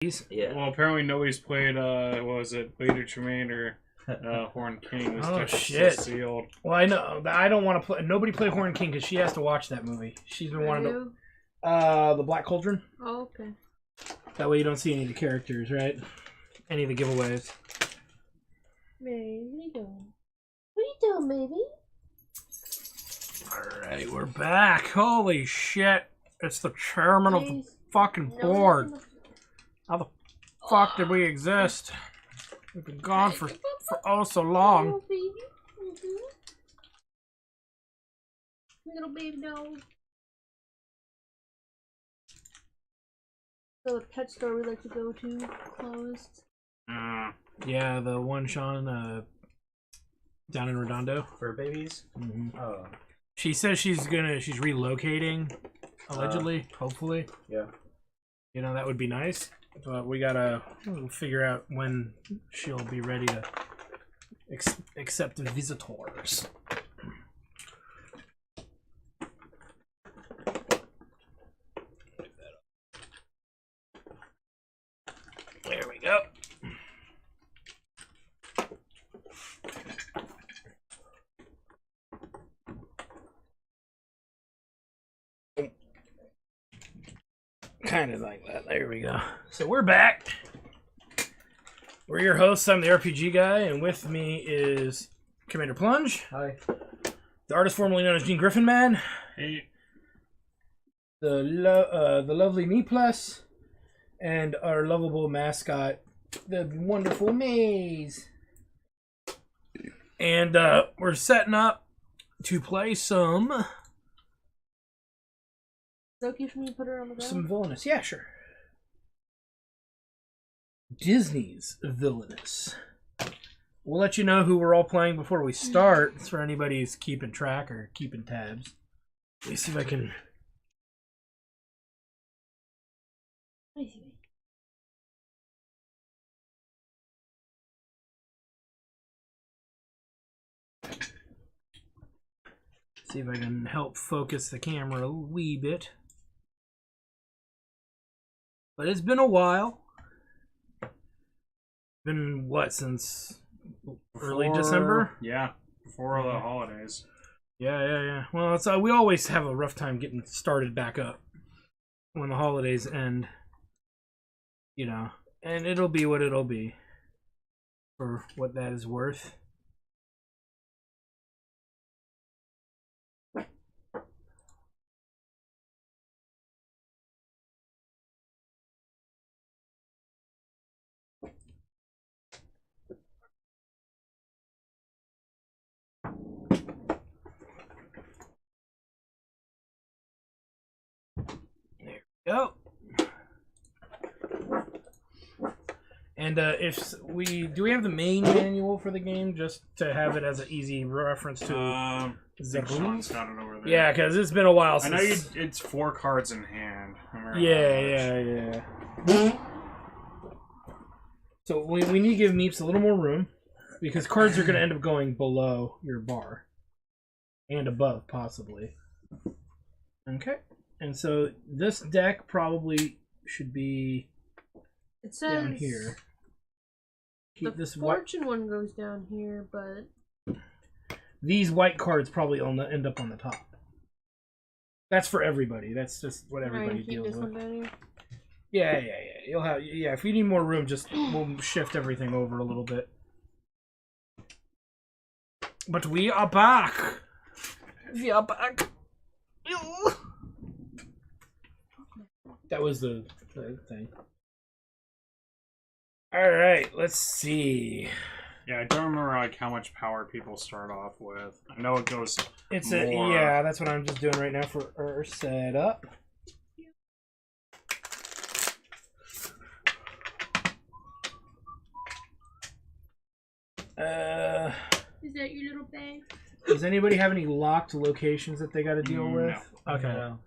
Yeah. Well, apparently nobody's played, what was it, Vader Tremaine or Horn King. This Oh, deck is shit. still sealed. Well, I know. I don't want to play. Nobody play Horn King because she has to watch that movie. She's been wanting to. The Black Cauldron. Oh, okay. That way you don't see any of the characters, right? Any of the giveaways. Baby, what are you doing? What are you doing, baby? Alright, we're back. Holy shit. It's the chairman of the fucking board. How the fuck did we exist? We've been gone for oh so long. Little baby. Little baby dog. So the pet store we like to go to closed. Yeah, the one Sean down in Redondo. For babies? Mm-hmm. Oh. She says she's relocating, allegedly, hopefully. Yeah. You know, that would be nice. But we gotta figure out when she'll be ready to accept visitors. There we go. Kind of like that. There we go. So we're back. We're your hosts. I'm the RPG guy, and with me is Commander Plunge. Hi. The artist formerly known as Gene Griffin Man. Hey. The lovely Me Plus, and our lovable mascot, the wonderful Maze. And we're setting up to play some Is it okay for me to put her on the ground? some Villainous. Yeah, sure. Disney's Villainous. We'll let you know who we're all playing before we start. It's for anybody who's keeping track or keeping tabs. Let me see if I can. See if I can help focus the camera a wee bit. But it's been a while. Been what, since early December? Yeah, before the holidays. Yeah. Well, it's we always have a rough time getting started back up when the holidays end. You know, and it'll be what it'll be for what that is worth. Go. And if we have the main manual for the game just to have it as an easy reference to Sean's got it over there. Yeah, because it's been a while I since. know it's 4 cards in hand. Yeah. So we need to give Meeps a little more room because cards are going to end up going below your bar and above possibly. Okay. And so this deck probably should be It says down here. Keep the this white. fortune one goes down here, but These white cards probably end up on the top. That's for everybody. That's just what everybody keep deals this one with. down here. Yeah. You'll have if you need more room, just we'll shift everything over a little bit. But we are back. We are back. That was the thing. All right, let's see. Yeah, I don't remember like how much power people start off with. I know it goes. It's more. yeah. That's what I'm just doing right now for our setup. Is that your little bag? Does anybody have any locked locations that they got to deal with? Okay. No.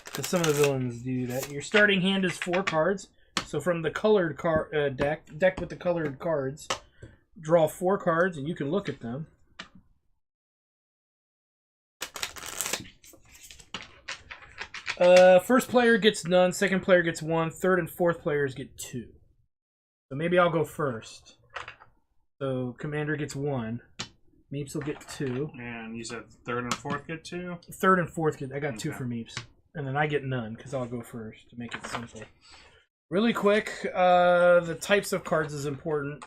Because some of the villains do that. Your starting hand is 4 cards. So from the colored deck with the colored cards, draw 4 cards and you can look at them. First player gets none. Second player gets 1. Third and fourth players get 2. So maybe I'll go first. So Commander gets 1. Meeps will get 2. And you said third and fourth get 2? Third and fourth get. I got 2 for Meeps. And then I get none because I'll go first to make it simple. Really quick, the types of cards is important.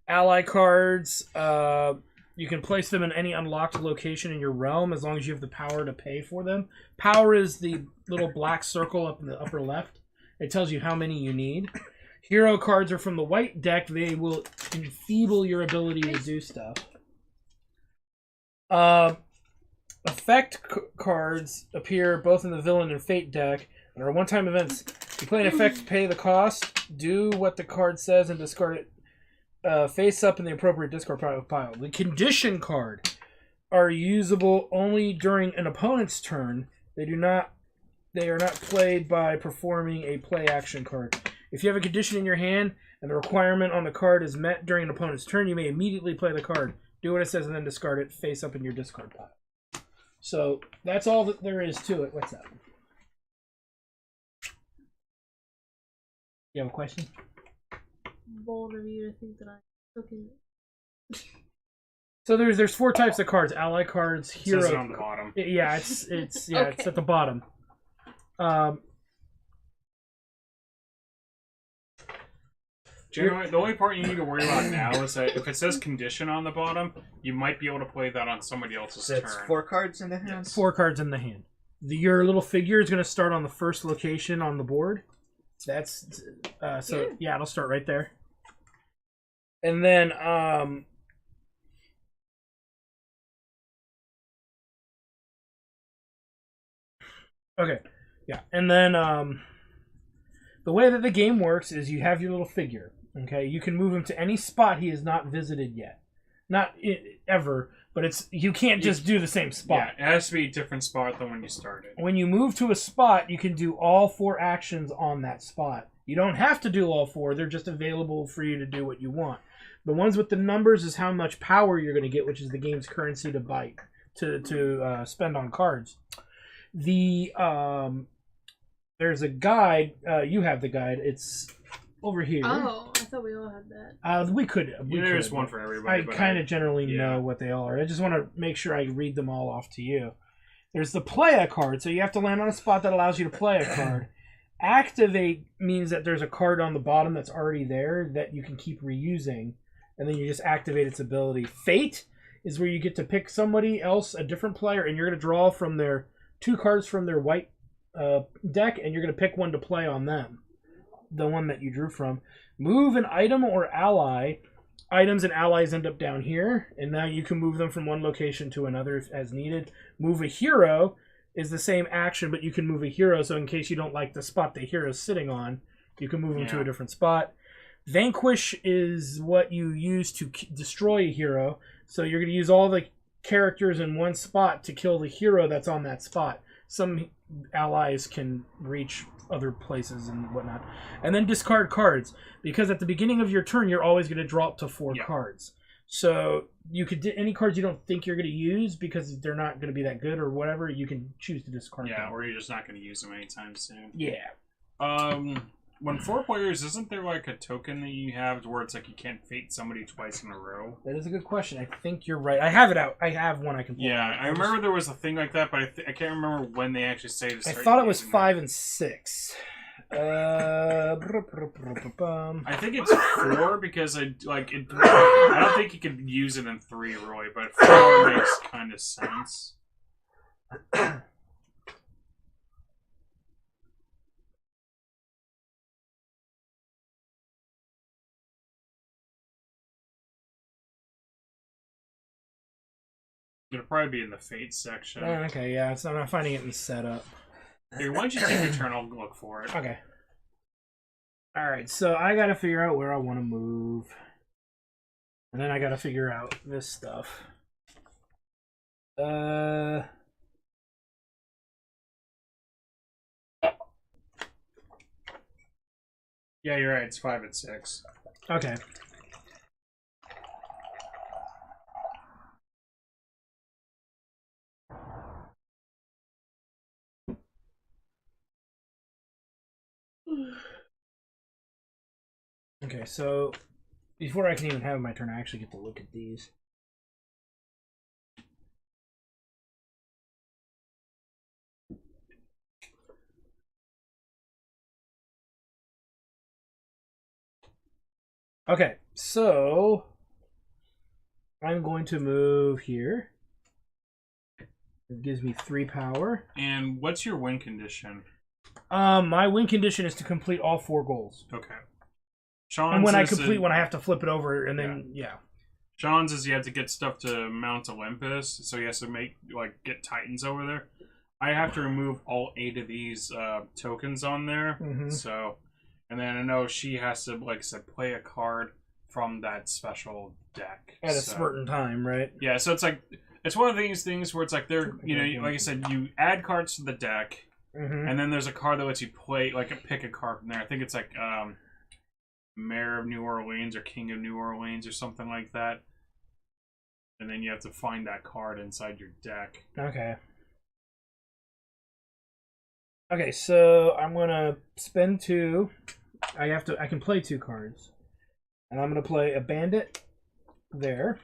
Ally cards, you can place them in any unlocked location in your realm as long as you have the power to pay for them. Power is the little black circle up in the upper left. It tells you how many you need. Hero cards are from the white deck. They will enfeeble your ability to do stuff. Effect cards appear both in the Villain and Fate deck and are one-time events. You play an effect, pay the cost, do what the card says, and discard it face up in the appropriate discard pile. The condition card are usable only during an opponent's turn. They are not played by performing a play action card. If you have a condition in your hand and the requirement on the card is met during an opponent's turn, you may immediately play the card. Do what it says and then discard it face up in your discard pile. So that's all that there is to it. What's that? You have a question? Bold of you to think that I'm looking. So there's 4 types of cards: ally cards, hero. It says it on the bottom. Yeah, it's Okay. It's at the bottom. Generally, the only part you need to worry about now is that if it says condition on the bottom, you might be able to play that on somebody else's So it's turn. 4 cards in the hand? 4 cards in the hand. Your little figure is going to start on the first location on the board. That's yeah, it'll start right there. And then okay. Yeah. And then the way that the game works is you have your little figure. Okay, you can move him to any spot he has not visited yet. Not ever, but you can't just do the same spot. Yeah, it has to be a different spot than when you started. When you move to a spot, you can do all 4 actions on that spot. You don't have to do all 4. They're just available for you to do what you want. The ones with the numbers is how much power you're going to get, which is the game's currency to buy, to spend on cards. There's a guide. You have the guide. It's over here. Oh, I thought we all had that. We could. There's one for everybody. I kind of generally yeah. know what they all are. I just want to make sure I read them all off to you. There's the play a card, so you have to land on a spot that allows you to play a card. Activate means that there's a card on the bottom that's already there that you can keep reusing, and then you just activate its ability. Fate is where you get to pick somebody else, a different player, and you're going to draw from their 2 cards from their white deck, and you're going to pick one to play on them. The one that you drew from. Move an item or ally. Items and allies end up down here, and now you can move them from one location to another as needed. Move a hero is the same action, but you can move a hero, so in case you don't like the spot the hero's sitting on, you can move them to a different spot. Vanquish is what you use to destroy a hero, so you're going to use all the characters in one spot to kill the hero that's on that spot. Some allies can reach other places and whatnot. And then discard cards, because at the beginning of your turn you're always going to draw up to 4 cards. So you could any cards you don't think you're going to use because they're not going to be that good or whatever, you can choose to discard them. Or you're just not going to use them anytime soon. Yeah. When 4 players, isn't there like a token that you have where it's like you can't fate somebody twice in a row? That is a good question. I think you're right. I have it out. I have one I can pull out. I remember there was a thing like that, but I can't remember when they actually say to I start thought it was using 5 and 6. I think it's 4 because I don't think you could use it in 3, Roy, but 4 makes kind of sense. It'll probably be in the Fate section. Okay, yeah, so I'm not finding it in the setup. Here, why don't you take your turn? I'll look for it. Okay. Alright, so I gotta figure out where I want to move. And then I gotta figure out this stuff. Yeah, you're right. It's 5 and 6. Okay. Okay, so before I can even have my turn, I actually get to look at these. Okay, so I'm going to move here. It gives me 3 power. And what's your win condition? My win condition is to complete all 4 goals. Okay. Sean's And when I complete one, I have to flip it over, and then, yeah. Sean's is you have to get stuff to Mount Olympus, so he has to get Titans over there. I have to remove all 8 of these tokens on there, so... And then I know she has to, like I said, play a card from that special deck. At a certain time, right? Yeah, so it's like... It's one of these things where it's like they're, you know, like I said, you add cards to the deck, and then there's a card that lets you play, like, pick a card from there. I think it's like Mayor of New Orleans or King of New Orleans or something like that. And then you have to find that card inside your deck. Okay. Okay, so I'm gonna spend 2. I can play 2 cards. And I'm gonna play a bandit there.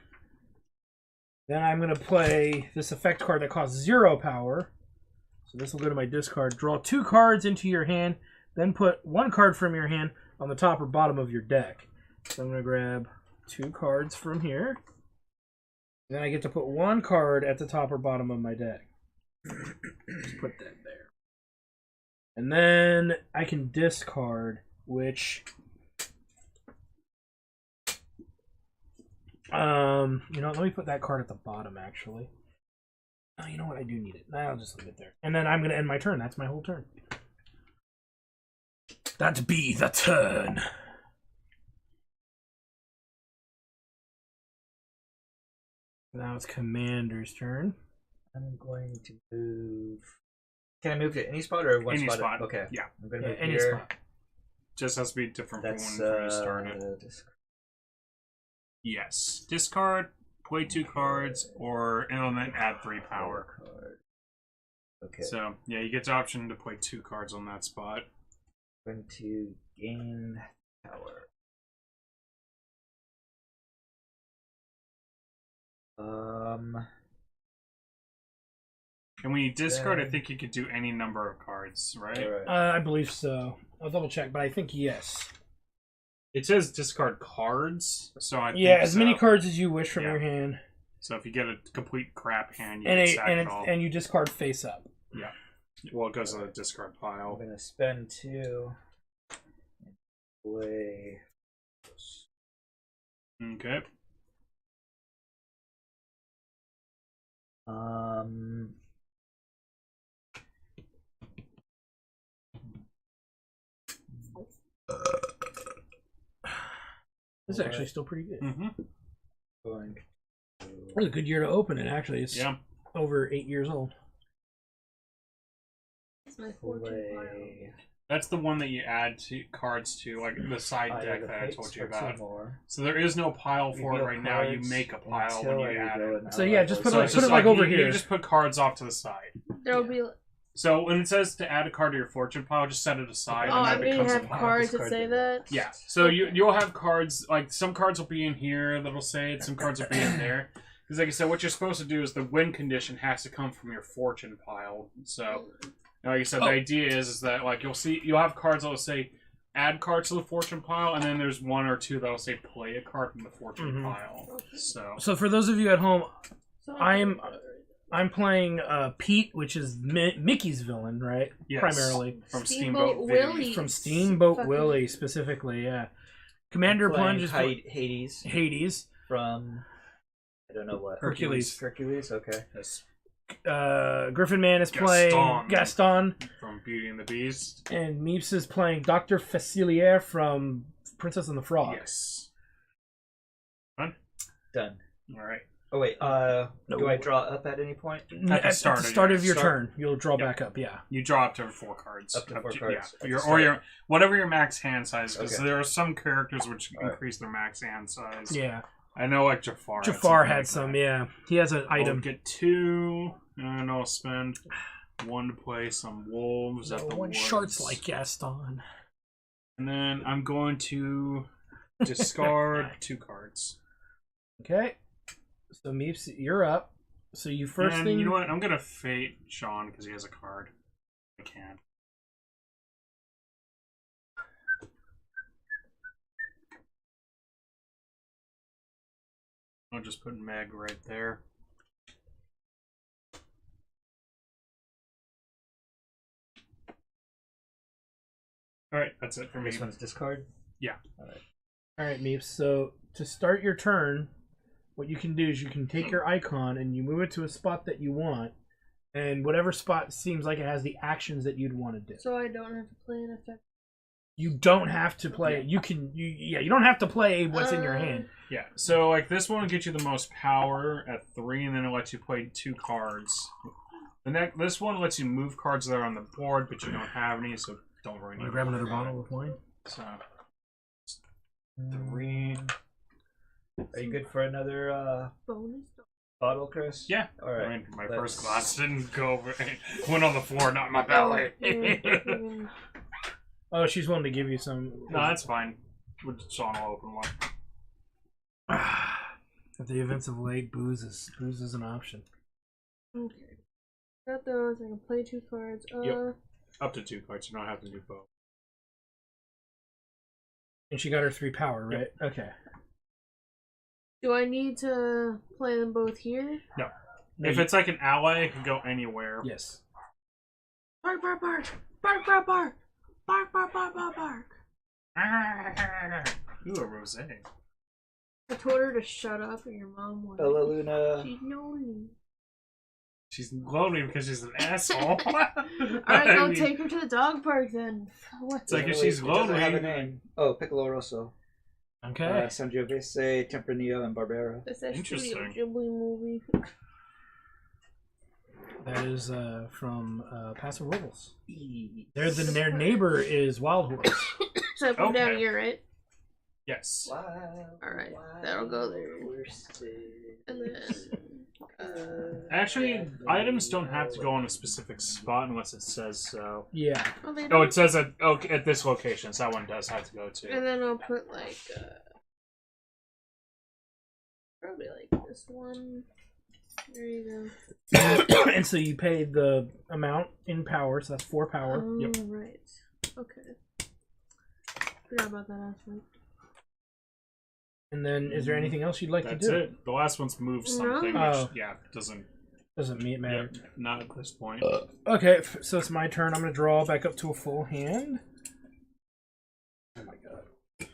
Then I'm going to play this effect card that costs 0 power. So this will go to my discard. Draw 2 cards into your hand. Then put 1 card from your hand on the top or bottom of your deck. So I'm going to grab 2 cards from here. Then I get to put 1 card at the top or bottom of my deck. Just put that there. And then I can discard, which... you know, let me put that card at the bottom, actually. Oh, you know what? I do need it. I'll just leave it there. And then I'm going to end my turn. That's my whole turn. That be the turn. Now it's Commander's turn. I'm going to move... Can I move to any spot or one Any spot? spot. Okay. Yeah. I'm going to move Any here. spot. Just has to be different That's, from when you started. Yes. Discard, play 2 cards, and then add 3 power. Okay. So, yeah, you get the option to play 2 cards on that spot. I'm going to gain power. And when you discard, I think you could do any number of cards, right? I believe so. I'll double check, but I think yes. It says discard cards, so I think as many cards as you wish from your hand. So if you get a complete crap hand, you can sack it all. And you discard face up. Yeah. Well, it goes to the discard pile. I'm going to spend 2 and play... Okay. This is actually still pretty good. Going to... It was a good year to open it, actually. It's over 8 years old. It's my fortune pile. That's the one that you add cards to, like the side deck that I told you about. So there is no pile for it right now. You make a pile when you add it. So yeah, just put So it, it's put just it like over you here. just put cards off to the side. There'll be. So when it says to add a card to your fortune pile, just set it aside. Oh, and I that mean, becomes have a pile. cards that say that. Yeah. So you'll have cards, like some cards will be in here that'll say it. Some cards will be in there. Because like I said, what you're supposed to do is the win condition has to come from your fortune pile. So. Like I said, the idea is that like you'll have cards that'll say add cards to the fortune pile, and then there's 1 or 2 that'll say play a card from the fortune pile. So for those of you at home, I'm playing Pete, which is Mickey's villain, right? Yes. Primarily from Steamboat Willie. From Steamboat Willie specifically, yeah. Commander Plunge is Hades from I don't know what Hercules. Okay. Yes. Griffin Man is playing Gaston from Beauty and the Beast, and Meeps is playing Dr. Facilier from Princess and the Frog. Yes. Done. All right. Oh wait, do I draw up at any point? At the start of your turn, you'll draw back up. Yeah. You draw up to 4 cards. Up to 4 cards. Yeah. Or whatever your max hand size, because there are some characters which increase their max hand size. Yeah. I know, like Jafar. Jafar had some, yeah. He has an item. I'll get 2, and I'll spend 1 to play some wolves at the one woods. shorts like Gaston. And then I'm going to Discard 2 cards. Okay. So Meeps, you're up. So you first And thing. you know what? I'm gonna fate Sean because he has a card. I can't. I'll just put Meg right there. Alright, that's it for me. This one's discard? Yeah. Alright, Meeps. So to start your turn, what you can do is you can take your icon and you move it to a spot that you want, and whatever spot seems like it has the actions that you'd want to do. So I don't have to play an effect. You don't have to play. You can. You don't have to play what's in your hand. Yeah, so like this one will get you the most power at 3, and then it lets you play 2 cards. This one lets you move cards that are on the board, but you don't have any, so don't worry. Want to grab another bottle of wine? So 3. Are you good for another Bonus. bottle, Chris? yeah, All right. I mean, my let's- first glass didn't go over. Went on the floor, not in my belly. Oh, she's willing to give you some. No, that's fine. Sean will open one. At the events of late, booze is an option. Okay. Got those. I can play 2 cards. Yep. Up to 2 cards. You don't have to do both. And she got her 3 power, right? Yep. Okay. Do I need to play them both here? No. No, If it's like an ally, it can go anywhere. Yes. Bark, bark, bark. Bark, bark, bark. Bark, bark, bark, bark, bark. Ooh, a rosé. I told her to shut up, and your mom was. Bella Luna. She's lonely. She's lonely because she's an asshole. Alright, go take her to the dog park then. What? It's like if Wait, she's it doesn't have a lonely. name. Oh, Piccolo Rosso. Okay. Sangiovese, Tempranillo, and Barbera. That's that Interesting. Studio Ghibli movie. That is from Paso Robles. Their neighbor is Wild Horse. So I put down Okay. here, right? Yes. Alright, that'll go there. And then. Actually, items don't have to go on a specific spot unless it says so. Yeah. Oh, they Oh, don't. it says at this location, so that one does have to go too. And then I'll put like. Probably like this one. There you go. And so you pay the amount in power, so that's 4 power. Yep. Right. Okay. Forgot about that aspect. And then, is there anything else you'd like That's to do? it. The last one's move something, No. which doesn't Matter. not at this point. Okay, so it's my turn. I'm going to draw back up to a full hand. Oh my god.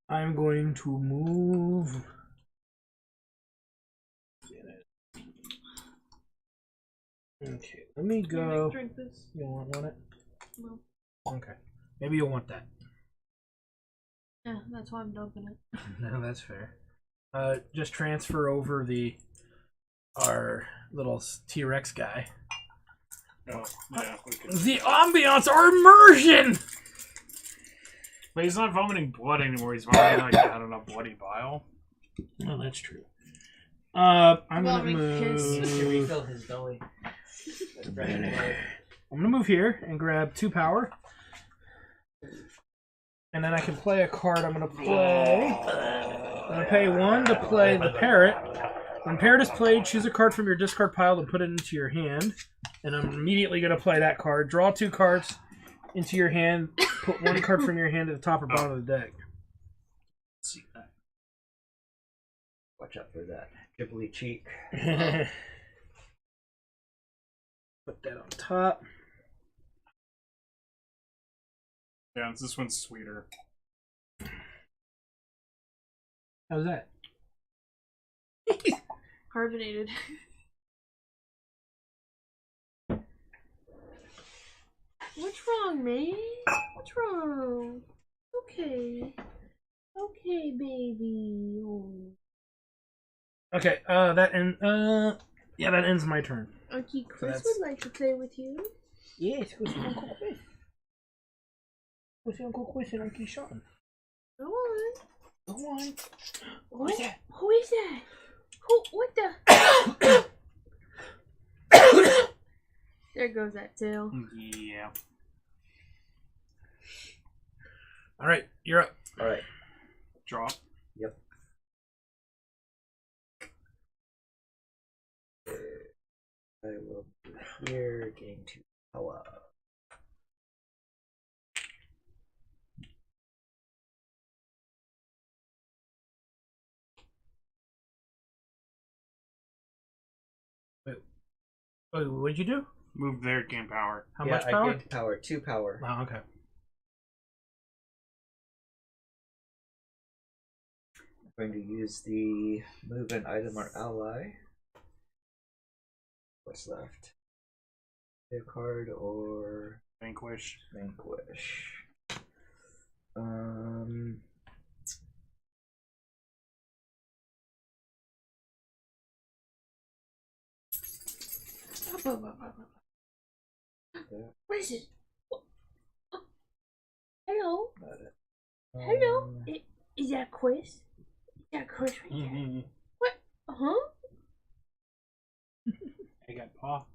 I'm going to move. Okay, let me Can I go. drink this? You want it? No. Okay. Maybe you'll want that. Yeah, that's why I'm dumping it. No, that's fair. Just transfer over our little T-Rex guy. Oh, yeah, we can. The ambiance, our immersion! But he's not vomiting blood anymore. He's vomiting like I don't know, bloody bile. Oh, that's true. I'm gonna Vomiting piss. He needs to move. refill his belly. I'm gonna move here and grab 2 power. And then I can play a card. I'm gonna pay 1 to play the parrot. When parrot is played, choose a card from your discard pile and put it into your hand. And I'm immediately gonna play that card. Draw 2 cards into your hand. Put 1 card from your hand to the top or bottom of the deck. Let's see that. Watch out for that Ghibli cheek. Put that on top. Yeah, this one's sweeter. How's that? Carbonated. What's wrong, mate? What's wrong? Okay. Okay, baby. Oh. Okay, that ends my turn. Uncle Chris that's- would like to play with you. Yes, go see Uncle Chris. Go see Uncle Chris and Uncle Sean. Go on. Go on. Who's that? Who is that? Who? What the? There goes that tail. Yeah. All right, you're up. Alright. Drop. Yep. I will move here, gain 2 power. Oh, what'd you do? Move there, gain power. How much power? I gained power. 2 power. Oh, okay. I'm going to use the move an item or ally. What's left? A card or Vanquish. Vanquish. What is it? Hello? Got it. Hello? Is that a quiz? Is that a quiz right there? Mm-hmm. What? Uh-huh? I got paw.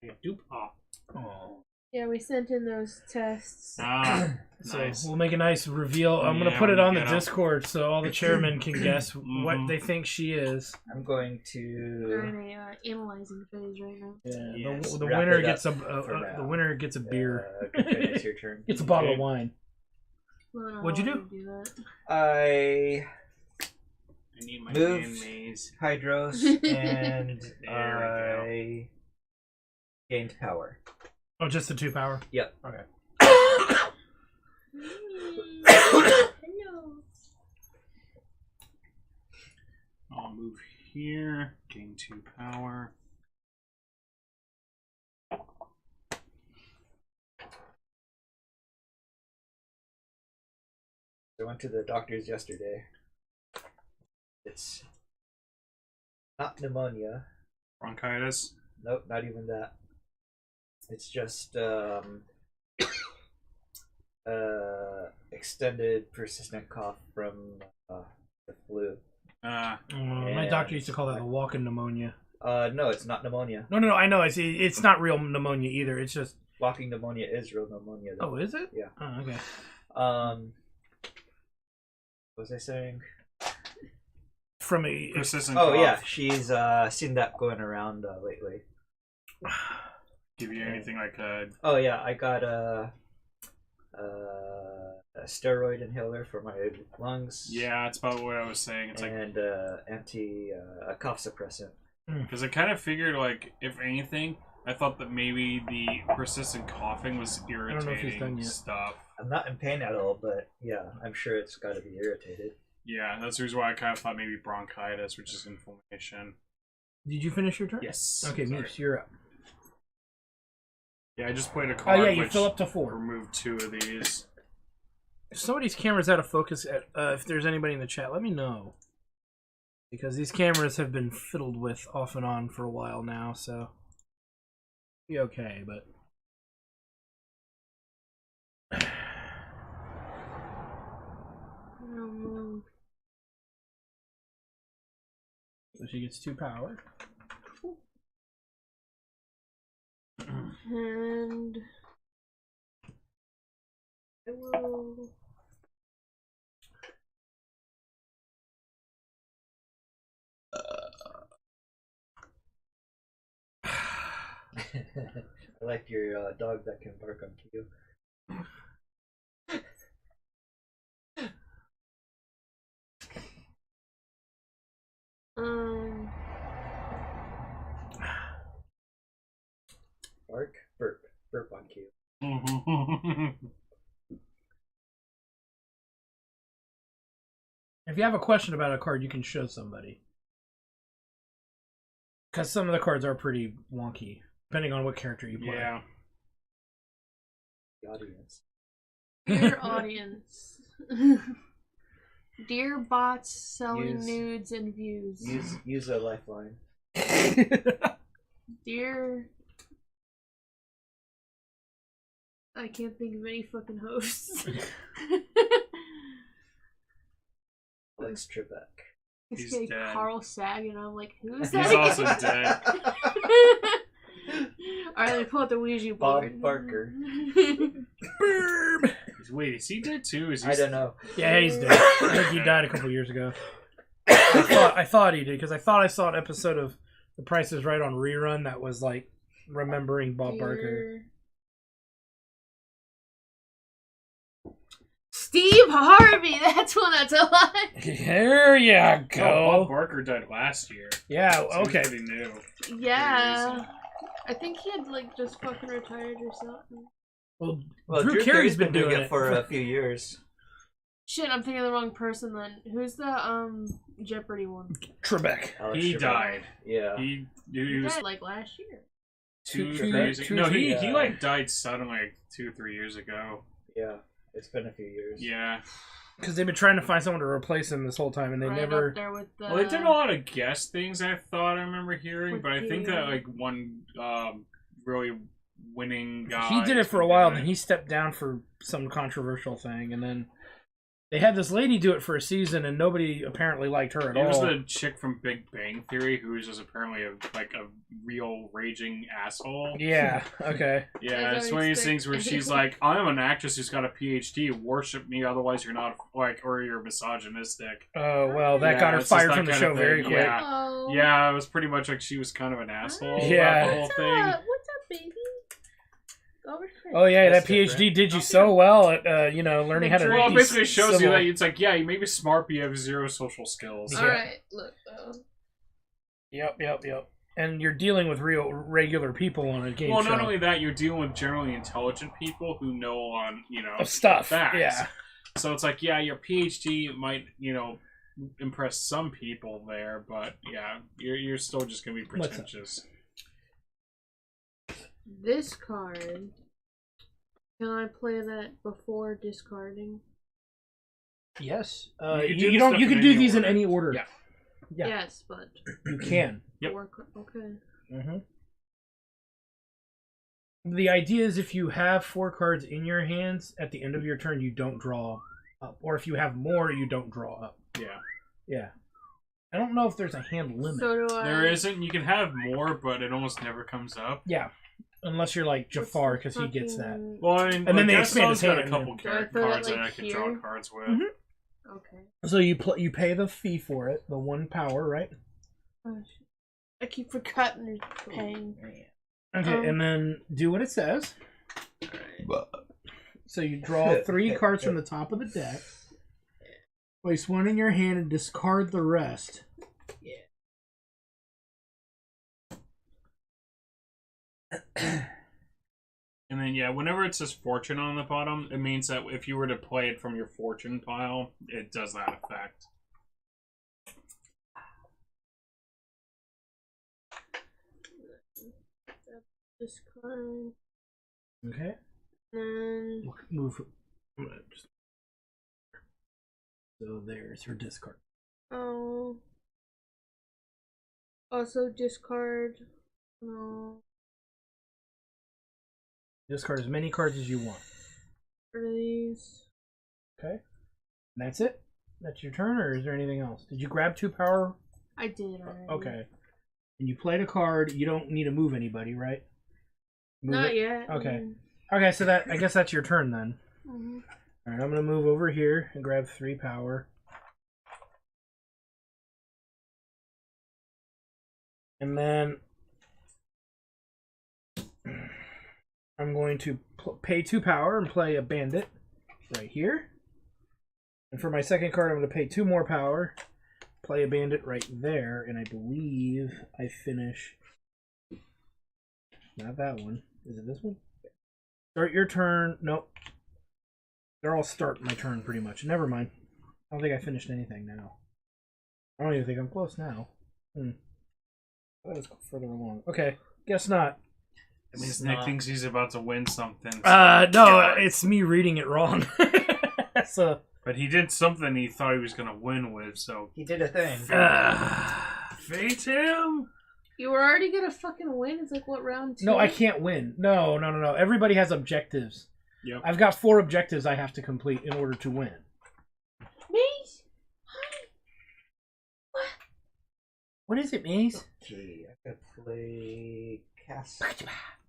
I got two paw. Oh. Yeah, we sent in those tests. Ah, So nice. we'll make a nice reveal. I'm gonna Yeah, put it when on you the get up. Discord so all the chairmen can guess what Mhm. they think she is. I'm going They're to in a analyzing phase right now. Yeah, Yes. the Wrap winner it gets up the now. winner gets a beer. It's your turn. Gets a bottle Okay. of wine. Well, no, What'd you I do? wouldn't that. I I need my Move. man maze. Hydros and There I gained power. Oh, just the 2 power. Yep. Okay. Hello. I'll move here. Gain 2 power. I went to the doctor's yesterday. It's not pneumonia. Bronchitis. Nope, not even that. It's just extended persistent cough from the flu. My doctor used to call that the walking pneumonia. No, it's not pneumonia. No, I know. It's not real pneumonia either. It's just. Walking pneumonia is real pneumonia, though. Oh, is it? Yeah. Oh, okay. What was I saying? From a. Persistent Oh cough. yeah, she's seen that going around lately. Give you anything like a... Oh yeah, I got a steroid inhaler for my lungs. Yeah, that's about what I was saying. It's like... And a cough suppressant. Because I kind of figured, like, if anything, I thought that maybe the persistent coughing was don't know if he's done irritating yet. stuff. I'm not in pain at all, but yeah, I'm sure it's got to be irritated. Yeah, that's the reason why I kind of thought maybe bronchitis, which is inflammation. Did you finish your turn? Yes. Okay, Sorry. Meeps, you're up. Yeah, I just played a Oh card yeah, you which fill up to 4. removed 2 of these. If somebody's camera's out of focus, if there's anybody in the chat, let me know. Because these cameras have been fiddled with off and on for a while now, so... Be okay, but... No. So she gets 2 power. And I will. I like your dog that can bark on cue. Bark, burp, burp on cue. If you have a question about a card, you can show somebody. Because some of the cards are pretty wonky, depending on what character you play. Yeah. The audience. Dear audience. Dear bots selling Use- nudes and views. Use a lifeline. Dear. I can't think of any fucking hosts. Alex Trebek. He's It's dead. Carl Sagan. I'm like, who's He's that? also dead. Alright, let me pull out the Ouija board. Bob Barker. Burb! He's Wait, is he dead too? Is he I don't know. Yeah, he's dead. I think he died a couple years ago. I thought he did because I thought I saw an episode of The Price is Right on rerun that was like remembering Bob Barker. Steve Harvey, that's one that's alive. There you Oh, go. Bob Barker died last year. Yeah. So he's Okay. pretty new. Yeah. I think he had like just fucking retired or something. Well, Drew Carey's been doing it for a few years. Shit, I'm thinking of the wrong person then. Who's the Jeopardy one? Trebek. Alex He Trebek. died. Yeah. He He was died like last year. two, Two- 3 years two, ago. No, three, he like died suddenly like 2 or 3 years ago. Yeah. It's been a few years. Yeah. Because they've been trying to find someone to replace him this whole time, and they Right never. up there with the... Well, they did a lot of guest things. I thought I remember hearing, With but I think you. that like one really winning guy. He did it for a while, then he stepped down for some controversial thing, and then they had this lady do it for a season, and nobody apparently liked her at It was all. the chick from Big Bang Theory who was just apparently a real raging asshole. Yeah. Okay. Yeah, That's it's one of these always things where thick. she's like, "I'm an actress who's got a PhD. Worship me, otherwise you're not or you're misogynistic." Oh well, that Yeah, got her it's just fired that from the kind of show very thing, quick. yeah. Oh. Yeah, it was pretty much like she was kind of an asshole. Yeah. about the whole What's thing. up? What's up, baby? Go over to Chris. Oh yeah, That's that PhD different. did you so well at learning how to. Well, it be basically shows you civil. that it's like, yeah, you may be smart, but you have zero social skills. Yeah. Alright, look though. Yep. And you're dealing with regular people on a game Well, show. not only that, you're dealing with generally intelligent people who know on, of stuff. facts. Yeah. So it's like, yeah, your PhD might, impress some people there, but yeah, you're still just gonna be What's up? pretentious. This card. Can I play that before discarding? Yes. You can do You this don't. stuff You in can do any these in order. any order. Yeah. Yeah. Yes, but You can. Yep. okay. Mm-hmm. The idea is if you have 4 cards in your hands, at the end of your turn, you don't draw up. Or if you have more, you don't draw up. Yeah. Yeah. I don't know if there's a hand limit. So do I. There isn't. You can have more, but it almost never comes up. Yeah. Unless you're like What's Jafar, the because he gets that. fucking- Well, I mean, And then they Gaston's expand his got a hand, couple Do I throw that, cards that like, I can draw here? cards with. Mhm. Okay. So you pay the fee for it, the 1 power, right? Oh, shit. I keep forgetting there's paying. Okay, and then do what it says. So you draw 3 cards from the top of the deck. Place 1 in your hand and discard the rest. And then, yeah, whenever it says fortune on the bottom, it means that if you were to play it from your fortune pile, it does that effect. Discard. Okay. And Move. So there's her discard. also discard. No. Discard as many cards as you want. Release. Okay. And that's it? That's your turn, or is there anything else? Did you grab 2 power? I did already. Okay. And you played a card. You don't need to move anybody, right? Move Not it? yet. Okay. Okay, so I guess that's your turn then. Mm-hmm. Alright, I'm gonna move over here and grab 3 power. And then I'm going to pay 2 power and play a bandit right here. And for my second card, I'm going to pay 2 more power, play a bandit right there, and I believe I finish. Not that one. Is it this one? Start your turn. Nope. They're all start my turn pretty much. Never mind. I don't think I finished anything now. I don't even think I'm close now. That was further along. Okay, guess not. It means Nick thinks he's about to win something. No, it's me reading it wrong. So, But he did something he thought he was going to win with, so... He did a thing. Fate him? You were already gonna fucking win. It's like what, round 2? no, I can't win. No. Everybody has objectives. Yep. I've got 4 objectives I have to complete in order to win. Maze. What is it, Maze? Okay, I could play cast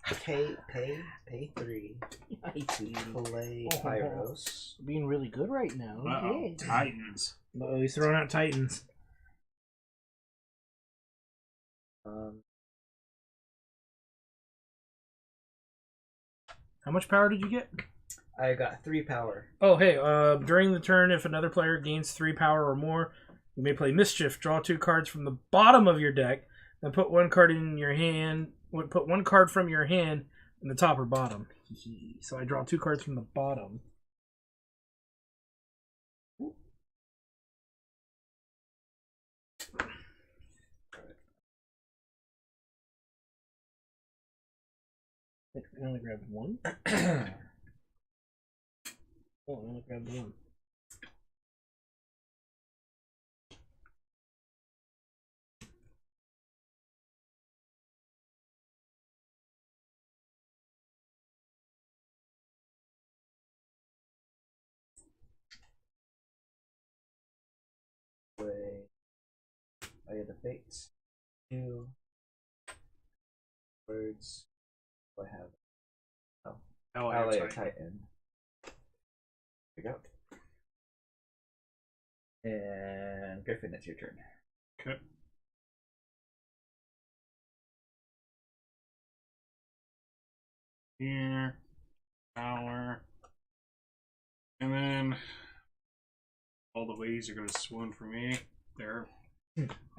Pay 3. I see. Play Pyros. Being really good right now. Uh-oh. Yeah. Titans. Oh, he's throwing out Titans. How much power did you get? I got 3 power. Oh, hey, during the turn, if another player gains 3 power or more, you may play Mischief. Draw 2 cards from the bottom of your deck, then put 1 card in your hand. Put 1 card from your hand in the top or bottom. So I draw 2 cards from the bottom. I only grabbed 1. Oh, I only grabbed 1. Play. Oh yeah, the fates. 2 words. What I have? Oh, Ally Titan. Titan. There we go. And Griffin, it's your turn. Okay. Here. Power. And then all the ways are going to swoon for me. There.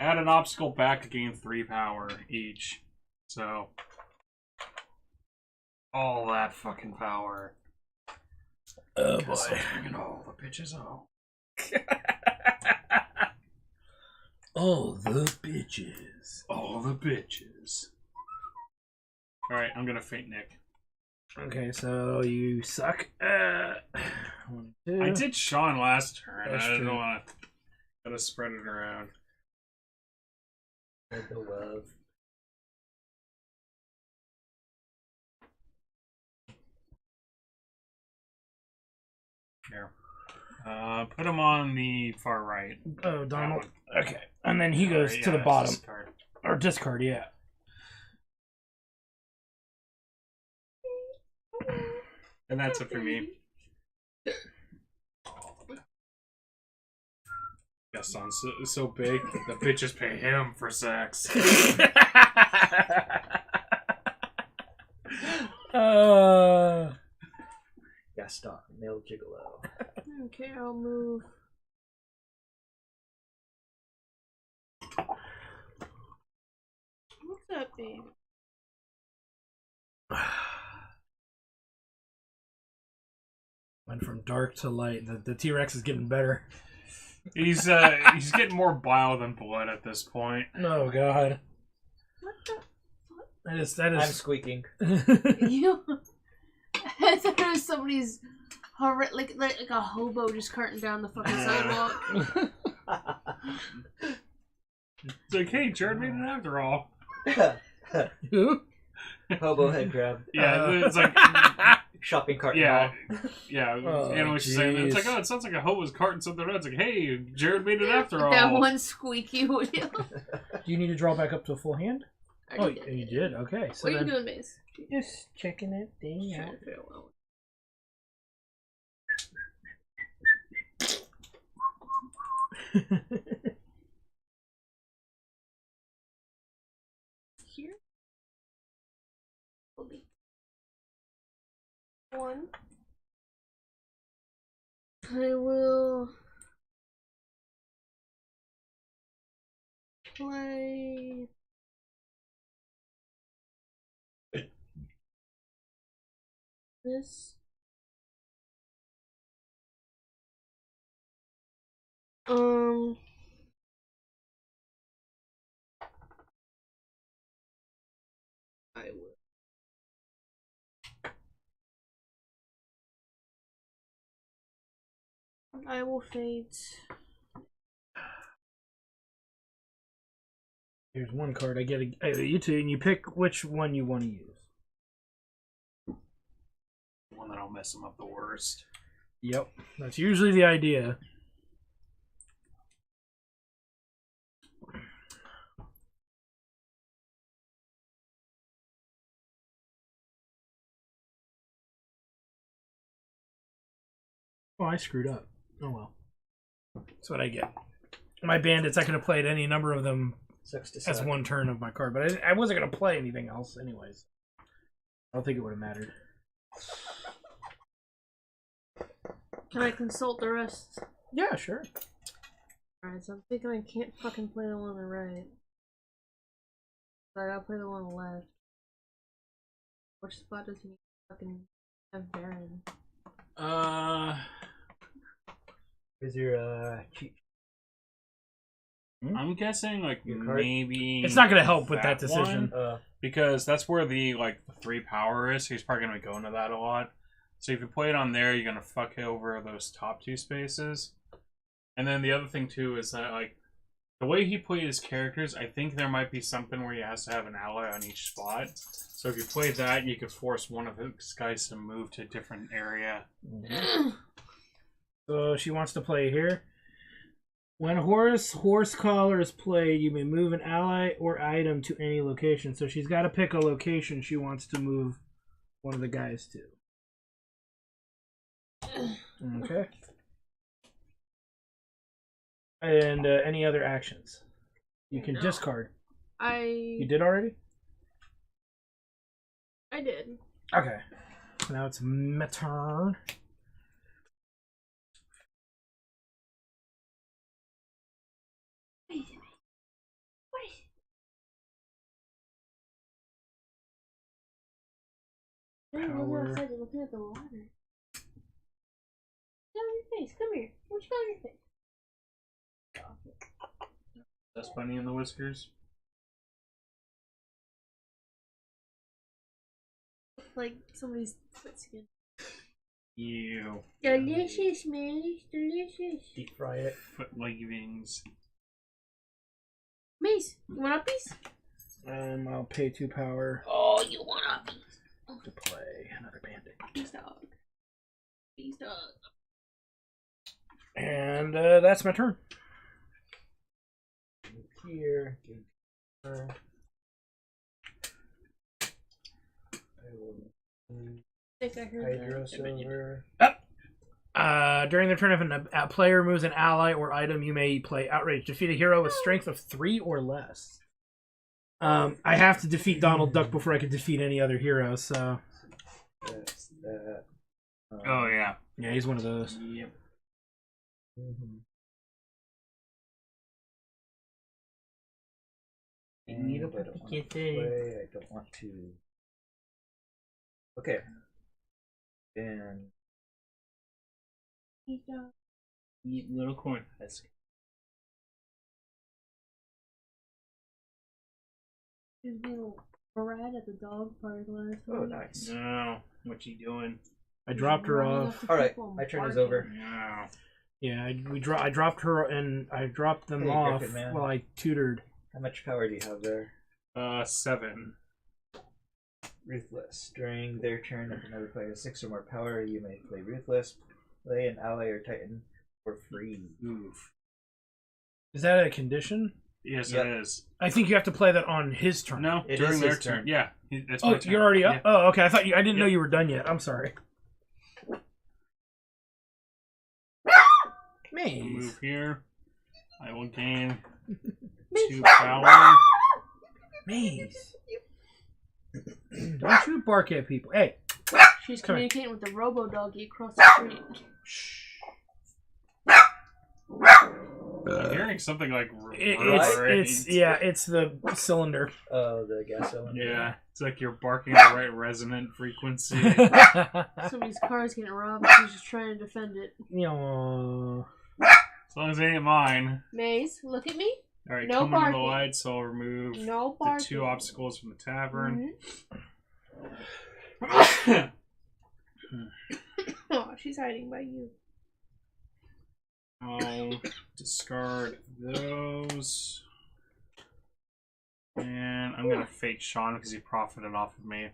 Add an obstacle back to gain 3 power each. So. All that fucking power. Oh, Guess boy. I'm bringing all the bitches out. All the bitches. All the bitches. Alright, I'm going to faint Nick. Okay, so you suck. 1, 2. I did Sean last turn. That's I didn't true. want to. Gotta spread it around. The love. Here. Put him on the far right. Oh, Donald. That one. Okay. And then he goes Alright, to the yeah, bottom. discard. Or discard, yeah. And that's it for me. Gaston's so big, the bitches pay him for sex. Gaston, male gigolo. Okay, I'll move. What's that, babe? Went from dark to light. The T-Rex is getting better. He's getting more bile than blood at this point. Oh, God. What the? That I'm is. squeaking. You? I thought it was somebody's like a hobo just carting down the fucking sidewalk. It's like, hey, Jared made it after all. Who? Hobo head crab. Yeah, it's like, Shopping cart. yeah, and yeah. Oh, Anna was just saying, it's like, jeez. oh, it sounds like a hobo's carting something around. It's like, hey, Jared made it after all. That one squeaky wheel. Do you need to draw back up to a full hand? I Oh, did. you did? Okay. So What are you then, doing, Maze? Just checking that thing Trying out. to figure out what- Here. Delete. 1. I will play this. I will. I will fade. here's one card. I get you two, and you pick which one you want to use. The one that'll mess him up the worst. Yep. That's usually the idea. Oh, I screwed up. Oh well. That's what I get. My bandits, I could have played any number of them Sucks to as suck. one turn of my card, but I wasn't going to play anything else anyways. I don't think it would have mattered. Can I consult the rest? Yeah, sure. Alright, so I'm thinking I can't fucking play the one on the right. So I gotta play the one on the left. Which spot does he fucking have Baron? Is your cheat? I'm guessing like Your card? maybe It's not going to help with that decision. one, because that's where the 3 power is. So he's probably gonna be going to that a lot. So if you play it on there, you're gonna fuck over those top 2 spaces. And then the other thing too is that the way he played his characters, I think there might be something where he has to have an ally on each spot. So if you play that, you could force one of his guys to move to a different area. So she wants to play here. When horse collar is played, you may move an ally or item to any location. So she's got to pick a location she wants to move one of the guys to. Okay. And any other actions? You can discard. You did already? I did. Okay. Now it's my turn. Power. Outside, you're looking at the water. Get on your face. Come here. What you got on your face? That's Bunny and the Whiskers. Like somebody's foot skin. Ew. Delicious, man. It's delicious. Deep fry it. Foot leggings. Mace, you want a piece? I'll pay 2 power Oh, you want a piece? to play another bandit. Peace dog. Peace dog. And that's my turn. Here. I will think I heard Hydro that. Silver. During the turn, if a player moves an ally or item, you may play Outrage. Defeat a hero with strength of 3 or less. I have to defeat Donald Duck before I can defeat any other hero, so... That's that. Oh, yeah. Yeah, he's one of those. Yep. And I don't want to play. I don't want to. Okay. And Peace dog. Eat little corn husk. There's a little rat at the dog park last oh, night. nice. No. What you doing? I dropped her Running off. up to All right, people my and turn is barking. over. No. Yeah, I dropped her and I dropped them Hey, off Griffin, man. while I tutored. How much power do you have there? 7. Ruthless. During their turn, if another player has 6 or more power, you may play Ruthless. Play an ally or titan for free. Oof. Is that a condition? Yes, Yep. it is. I think you have to play that on his turn. No, It during is their his turn. turn. Yeah. That's Oh, my turn. you're already up? Yeah. Oh, okay. I didn't know Yep. you were done yet. I'm sorry. Maze. Move here. I will gain 2 power. Maze. Don't you bark at people. Hey. She's Come here. communicating with the robo-doggy across the street. I'm hearing something like It's the cylinder. Oh, the gas cylinder. Yeah, it's like you're barking the right resonant frequency. Somebody's car's getting robbed. She's just trying to defend it. As long as it ain't mine. Maze, look at me. All right, No come on the barking. light, so I'll remove No the barking. 2 obstacles from the tavern. Oh, she's hiding by you. I'll discard those. And I'm gonna fake Sean because he profited off of me.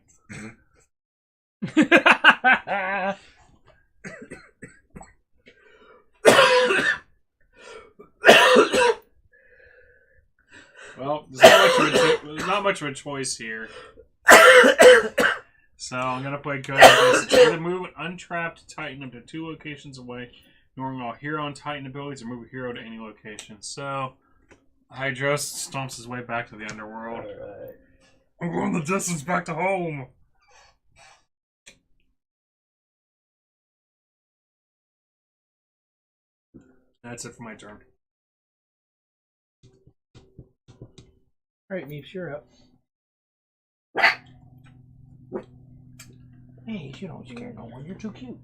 Well, there's not much of a choice here. So I'm gonna play Ghost. It's gonna move an untrapped Titan up to 2 locations away, ignoring all hero and Titan abilities, or move a hero to any location. So Hydros stomps his way back to the underworld. Alright. I'm going the distance back to home. That's it for my turn. Alright, Meeps, you're up. Hey, you don't scare no one. You're too cute.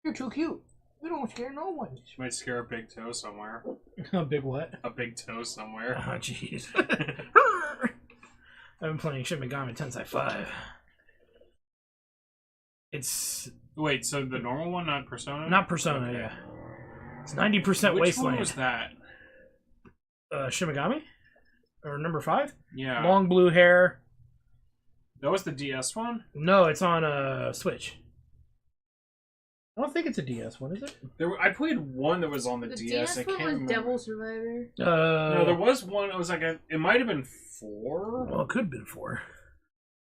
You're too cute. You don't scare no one. She might scare a big toe somewhere. A big what? A big toe somewhere. Oh, jeez. I've been playing Shin Megami Tensei 5. It's... Wait, so the normal one, not Persona? Not Persona, Okay. yeah. It's 90% Which Wasteland. one was that? Shin Megami? Or number 5? Yeah. Long blue hair. That was the DS one? No, it's on Switch. I don't think it's a DS one, is it? I played one that was on the DS. I one can't was remember. Devil Survivor. No, there was one. It was like it might have been 4. Well, it could have been 4.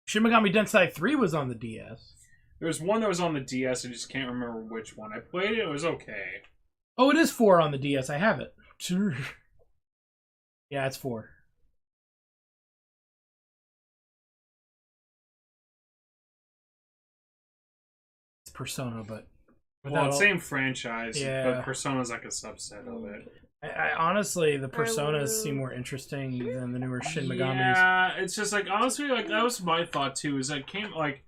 Shin Megami Tensei 3 was on the DS. There was one that was on the DS. I just can't remember which one. I played it. It was okay. Oh, it is 4 on the DS. I have it. Yeah, it's 4. It's Persona, but Well, it's all- same franchise, Yeah. but Persona's like a subset of it. I honestly, the Personas seem more interesting than the newer Shin Megamis. Yeah, it's just like honestly, like that was my thought too. Is that came like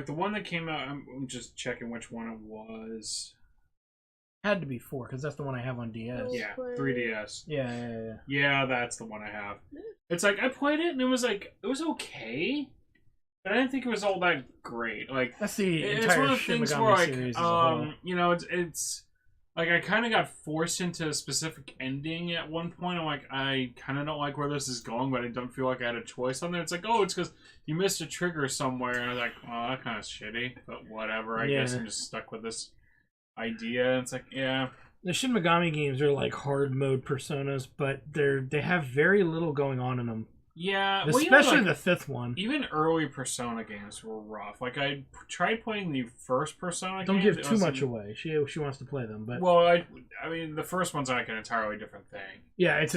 the one that came out. I'm just checking which one it was. Had to be 4 because that's the one I have on DS. Yeah, 3DS. Yeah. Yeah, that's the one I have. It's like I played it and it was okay, but I didn't think it was all that great. Like That's the it's entire one of the Shin things Megami where like series as a whole. you know, it's like I kind of got forced into a specific ending at one point. I'm like, I kind of don't like where this is going, but I don't feel like I had a choice on there. It's like, oh, it's because you missed a trigger somewhere, and I was like, oh, that kind of shitty, but whatever. I guess I'm just stuck with this idea. It's like, yeah. The Shin Megami games are like hard mode Personas, but they have very little going on in them. Yeah, Especially the 5th one. Even early Persona games were rough. Like I tried playing the first Persona. Don't games. give too much away. She wants to play them, but Well, I mean, the first one's like an entirely different thing. yeah, it's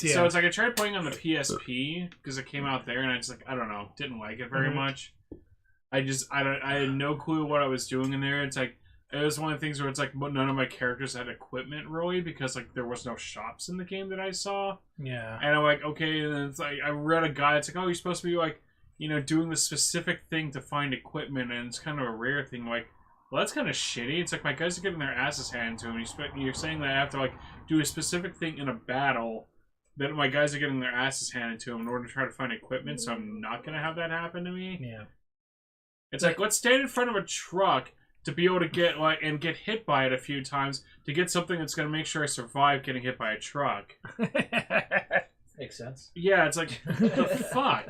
yeah. So it's like I tried playing on the PSP because it came out there, and I just like I don't know, didn't like it very much. I had no clue what I was doing in there. It's like it was one of the things where it's like none of my characters had equipment really because like there was no shops in the game that I saw. Yeah. And I'm like, okay, and then it's like I read a guide. It's like, oh, you're supposed to be like, you know, doing the specific thing to find equipment, and it's kind of a rare thing. I'm like, well, that's kind of shitty. It's like my guys are getting their asses handed to them. You're saying that I have to like do a specific thing in a battle that my guys are getting their asses handed to them in order to try to find equipment. So I'm not gonna have that happen to me. Yeah. It's like let's stand in front of a truck to be able to get like and get hit by it a few times to get something that's gonna make sure I survive getting hit by a truck. Makes sense. Yeah, it's like the fuck.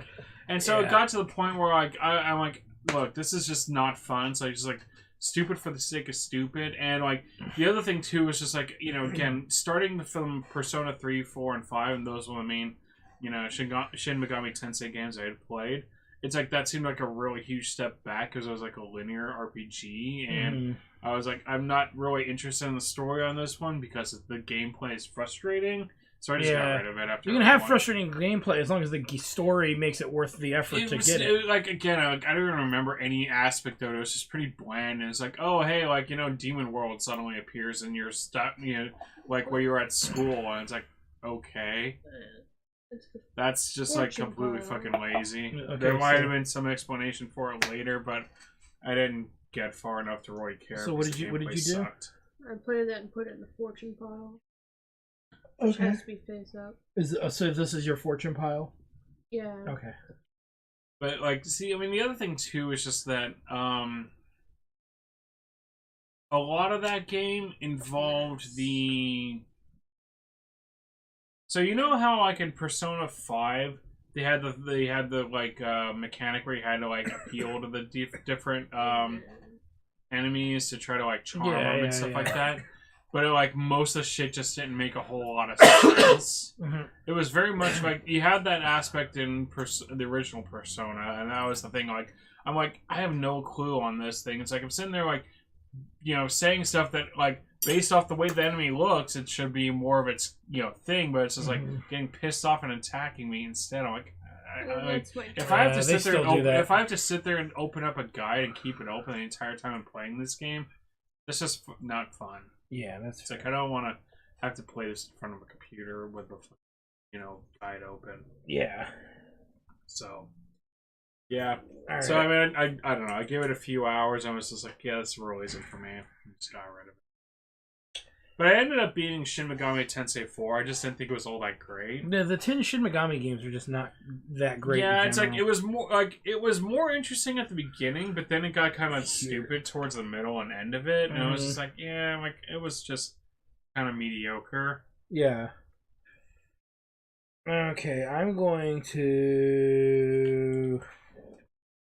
And so it got to the point where like I'm like, look, this is just not fun. So I just like stupid for the sake of stupid. And like the other thing too is just like, you know, again, starting from Persona 3, 4, and 5, and those were the main, you know, Shin Megami Tensei games I had played. It's like that seemed like a really huge step back because it was like a linear RPG, and I was like, I'm not really interested in the story on this one because the gameplay is frustrating. So I just got rid of it after. You can have frustrating gameplay as long as the story makes it worth the effort to get it. Like again, I don't even remember any aspect of it. It was just pretty bland. And it's like, oh hey, like you know, Demon World suddenly appears in your stuff, you know, like where you were at school, and it's like, okay. That's just like completely fucking lazy. Okay, there might have been some explanation for it later, but I didn't get far enough to really care. So what did you do? Sucked. I played that and put it in the fortune pile. Which has to be face up. So this is your fortune pile? Yeah. Okay. But like, see, I mean, the other thing too is just that a lot of that game involved the. So you know how like in Persona 5 they had the like mechanic where you had to like appeal to the different enemies to try to like charm them and stuff like that. but like most of the shit just didn't make a whole lot of sense. It was very much like you had that aspect in the original Persona, and that was the thing. Like I'm like I have no clue on this thing. It's like I'm sitting there like saying stuff that like based off the way the enemy looks, it should be more of its thing, but it's just like getting pissed off and attacking me instead. I'm like. If I have to sit there if I have to sit there and open up a guide and keep it open the entire time I'm playing this game, that's just not fun. Yeah, that's like I don't want to have to play this in front of a computer with the guide open. Yeah. So yeah. All so right. I mean I don't know. I give it a few hours. I was just like, yeah, this really isn't for me. I just got rid of it. But I ended up beating Shin Megami Tensei 4. I just didn't think it was all that great. The 10 Shin Megami games are just not that great. Yeah, it's like it was more interesting at the beginning, but then it got kind of stupid towards the middle and end of it, and I was just like, yeah, like it was just kind of mediocre. Yeah. Okay, I'm going to.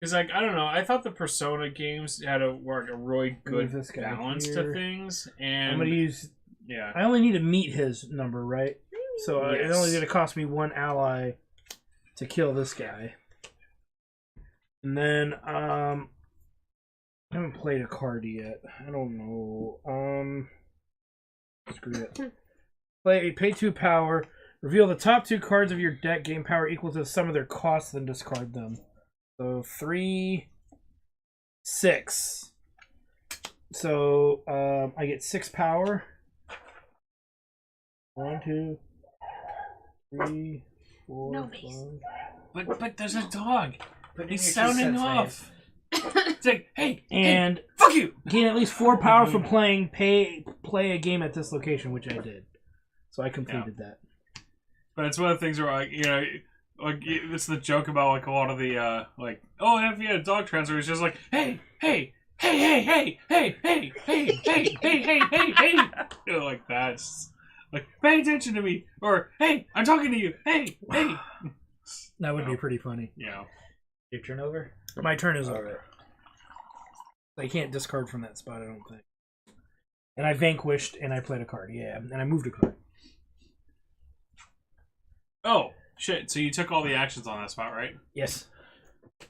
Because like I don't know, I thought the Persona games had a really good balance to things, and I'm gonna use. Yeah. I only need to meet his number, right? So Yes. it's only going to cost me one ally to kill this guy. And then I haven't played a card yet. I don't know. Screw it. Pay 2 power. Reveal the top 2 cards of your deck. Gain power equal to the sum of their costs, then discard them. So 3, 6. So I get 6 power. 1, 2, 3, 4, No 5. But there's a dog. Put in He's your sounding 2 cents, off. It's like, hey, And hey, fuck you. gain at least 4 power for playing. Play a game at this location, which I did. So I completed that. But it's one of the things where like it's the joke about like a lot of the like, oh, if you had a dog transfer, it's just like, hey, hey, hey, hey, hey, hey, hey, hey, hey, hey, hey, hey, hey, like that. It's just, like, pay attention to me, or hey, I'm talking to you. Hey, hey. That would be pretty funny. Yeah. Your turn over? My turn is All over. right. I can't discard from that spot, I don't think. And I vanquished, and I played a card. Yeah, and I moved a card. Oh shit! So you took all the actions on that spot, right? Yes.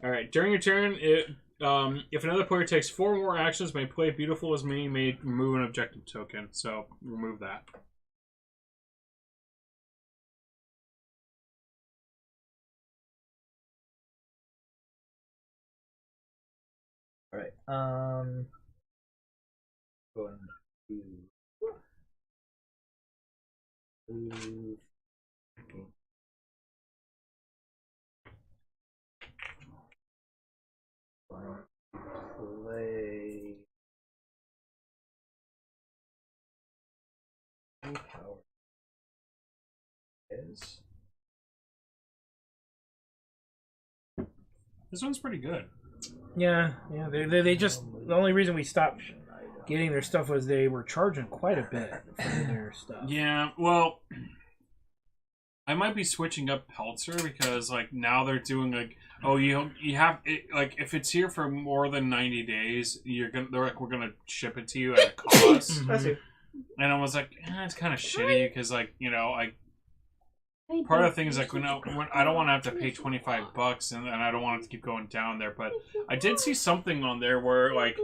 All right. During your turn, if another player takes 4 more actions, may play Beautiful as me, may remove an objective token. So remove that. All right. Going to play power is This one's pretty good. Yeah. They just the only reason we stopped getting their stuff was they were charging quite a bit for their stuff. Yeah. Well, I might be switching up Peltzer because like now they're doing like, oh, you have it, like if it's here for more than 90 days, they're like, we're gonna ship it to you at a cost. I see. And I was like, it's kind of shitty because like part of the thing is like when I don't want to have to pay $25 and I don't want it to keep going down there, but I did see something on there where like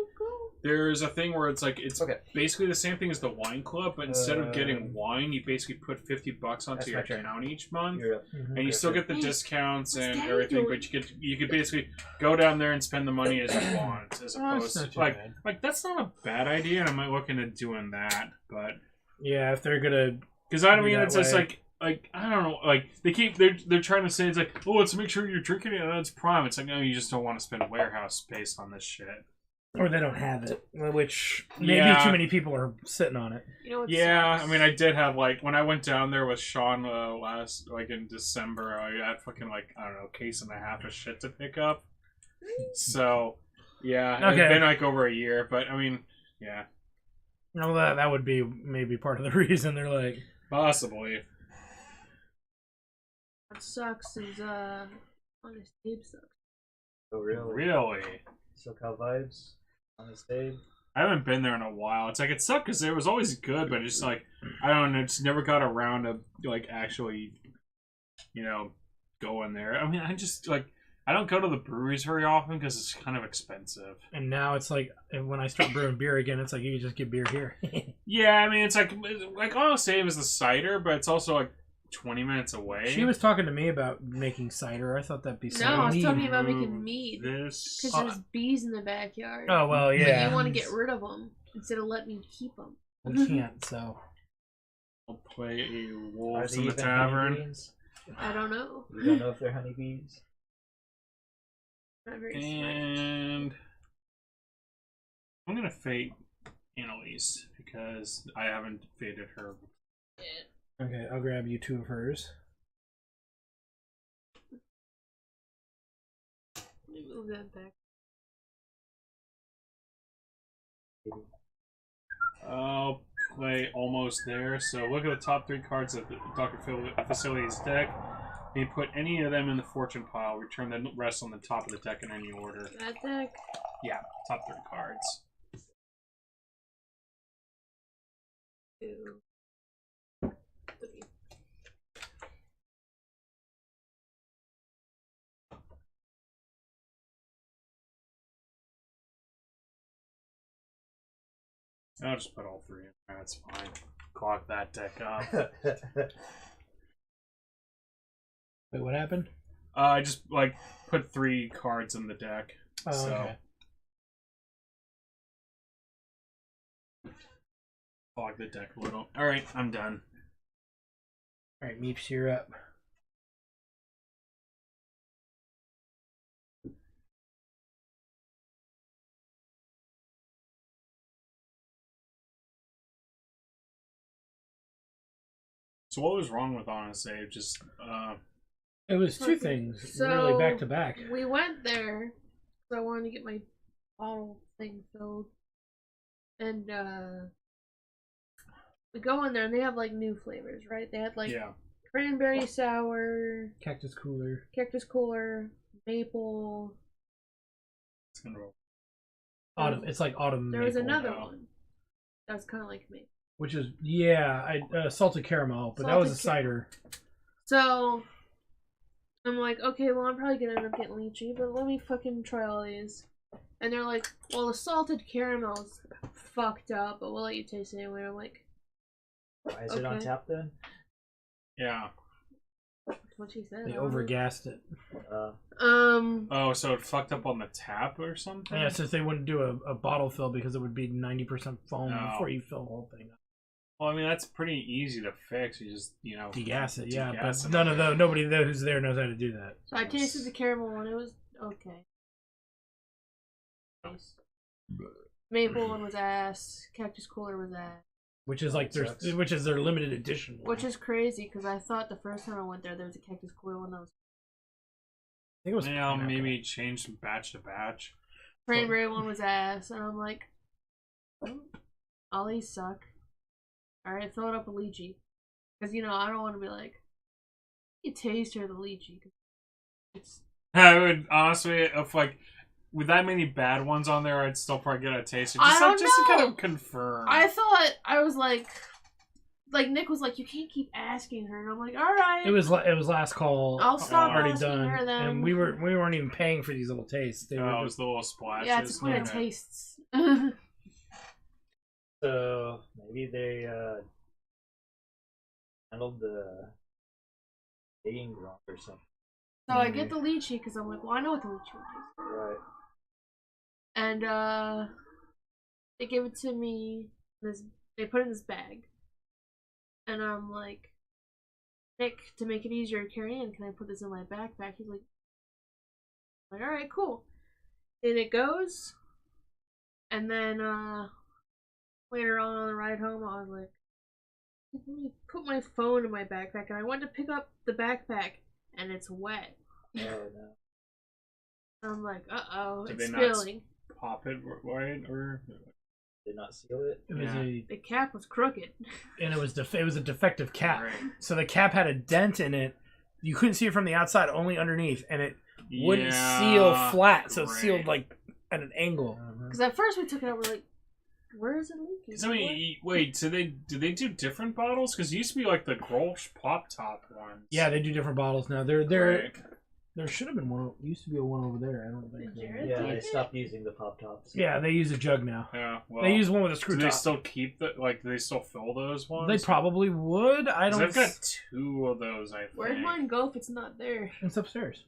there's a thing where it's like it's basically the same thing as the wine club, but instead of getting wine, you basically put $50 onto your account each month, and you still get the discounts and everything, but you could basically go down there and spend the money as you want, as opposed to like that's not a bad idea, and I might look into doing that, but yeah, if they're gonna, because I mean it's just like I don't know, like they're trying to say it's like, oh, let's make sure you're drinking it and it's prime. It's like, no, you just don't want to spend warehouse space on this shit. Or they don't have it, which maybe too many people are sitting on it. You know what Yeah, sucks? I mean, I did have like when I went down there with Sean last like in December, I had fucking like I don't know, case and a half of shit to pick up. So yeah, it's been like over a year, but I mean, yeah. No, that would be maybe part of the reason they're like Possibly. What sucks is on this tape sucks. Oh, really? Really? SoCal vibes on the stage. I haven't been there in a while. It's like it sucked because it was always good, but just like I don't know, just never got around to like actually, going there. I mean, I don't go to the breweries very often because it's kind of expensive. And now it's like when I start brewing beer again, it's like you can just get beer here. Yeah, I mean, it's like almost same as the cider, but it's also like 20 minutes away. She was talking to me about making cider. I thought that'd be so No, I was neat. talking about making mead. This. Because there's bees in the backyard. Oh, well, yeah. But you want to get rid of them instead of letting me keep them. We can't, so. I'll play a Are wolves they in the even tavern. honeybees? I don't know. You don't know if they're honeybees? Not very smart. And I'm gonna fate Annalise because I haven't fated her. Okay, I'll grab you 2 of hers. Let me move that back. I'll play almost there. So look at the top 3 cards of the Dr. Facility's deck. You put any of them in the fortune pile. Return the rest on the top of the deck in any order. That deck. Yeah, top 3 cards. 2, 3. I'll just put all 3 in. That's fine. Clock that deck up. Wait, what happened? I just put 3 cards in the deck. Oh, so. okay. Clog the deck a little. Alright, I'm done. Alright, Meeps, you're up. So what was wrong with Honest Save? Just, It was 2 things, really back to back. We went there, so I wanted to get my bottle thing filled. And, we go in there and they have like new flavors, right? They had like yeah. cranberry sour, Cactus cooler. cactus cooler, maple. It's gonna roll. Autumn. It's like autumn There was maple, another now. one that was kind of like maple. which is salted caramel, but that was a cider. So I'm like, okay, well, I'm probably gonna end up getting lychee, but let me fucking try all these. And they're like, well, the salted caramel's fucked up, but we'll let you taste it anyway. I'm like, Why is it on Okay. tap then? Yeah. that's what she said. They I don't know. overgassed it. Oh, so it fucked up on the tap or something? Yeah, since they wouldn't do a bottle fill because it would be 90% foam No. before you fill the whole thing up. Well, I mean, that's pretty easy to fix. You just, Degas it, yeah, degas but it. nobody who's there knows how to do that. So I tasted the caramel one. It was okay. Maple one was ass. Cactus cooler was ass. Which is like Sucks. their limited edition. Which is crazy because I thought the first time I went there was a cactus cooler one that was I think it was Yeah, pineapple. maybe change from batch to batch. cranberry one was ass, and I'm like, oh, all these suck. All right, fill it up with lychee, because I don't want to be like, you taste her the lychee. 'Cause it's I would honestly, if with that many bad ones on there, I'd still probably get a taste. Just, I don't just to kind know. of confirm. I thought I was like Nick was like, you can't keep asking her, and I'm like, all right, It was last call. I'll stop already asking done, her then. and we weren't even paying for these little tastes. They Oh, were it was just, the little splashes. yeah, it's the point of Okay. tastes. So maybe they handled the dating wrong or something. So I get the lychee because I'm like, well, I know what the lychee is. Right. And they give it to me. They put it in this bag, and I'm like, Nick, to make it easier to carry in, can I put this in my backpack? He's like, all right, cool. And it goes, and then later on the ride home, I was like, let me put my phone in my backpack, and I went to pick up the backpack, and it's wet. Oh no. I'm like, uh-oh, Did it's they not spilling. Pop it right or Did not seal it? it was Yeah. The cap was crooked. and it was a defective cap. Right. So the cap had a dent in it. You couldn't see it from the outside, only underneath, and it wouldn't seal flat, so it sealed great. like at an angle. Because at first we took it out, we're like, Where is it leaking? 'Cause, I mean, wait, so do they do different bottles? Because it used to be like the Grolsch Pop Top ones. Yeah, they do different bottles now. They're Right. There should have been one. Used to be one over there. I don't think. Did Jared Yeah, take they it? stopped using the pop tops. Yeah, they use a jug now. Yeah, well, They use one with a screw do top. they still keep the do they still fill those ones? They probably would. I 'Cause don't. I've got 2 of those. I think. Where'd mine go if it's not there? It's upstairs.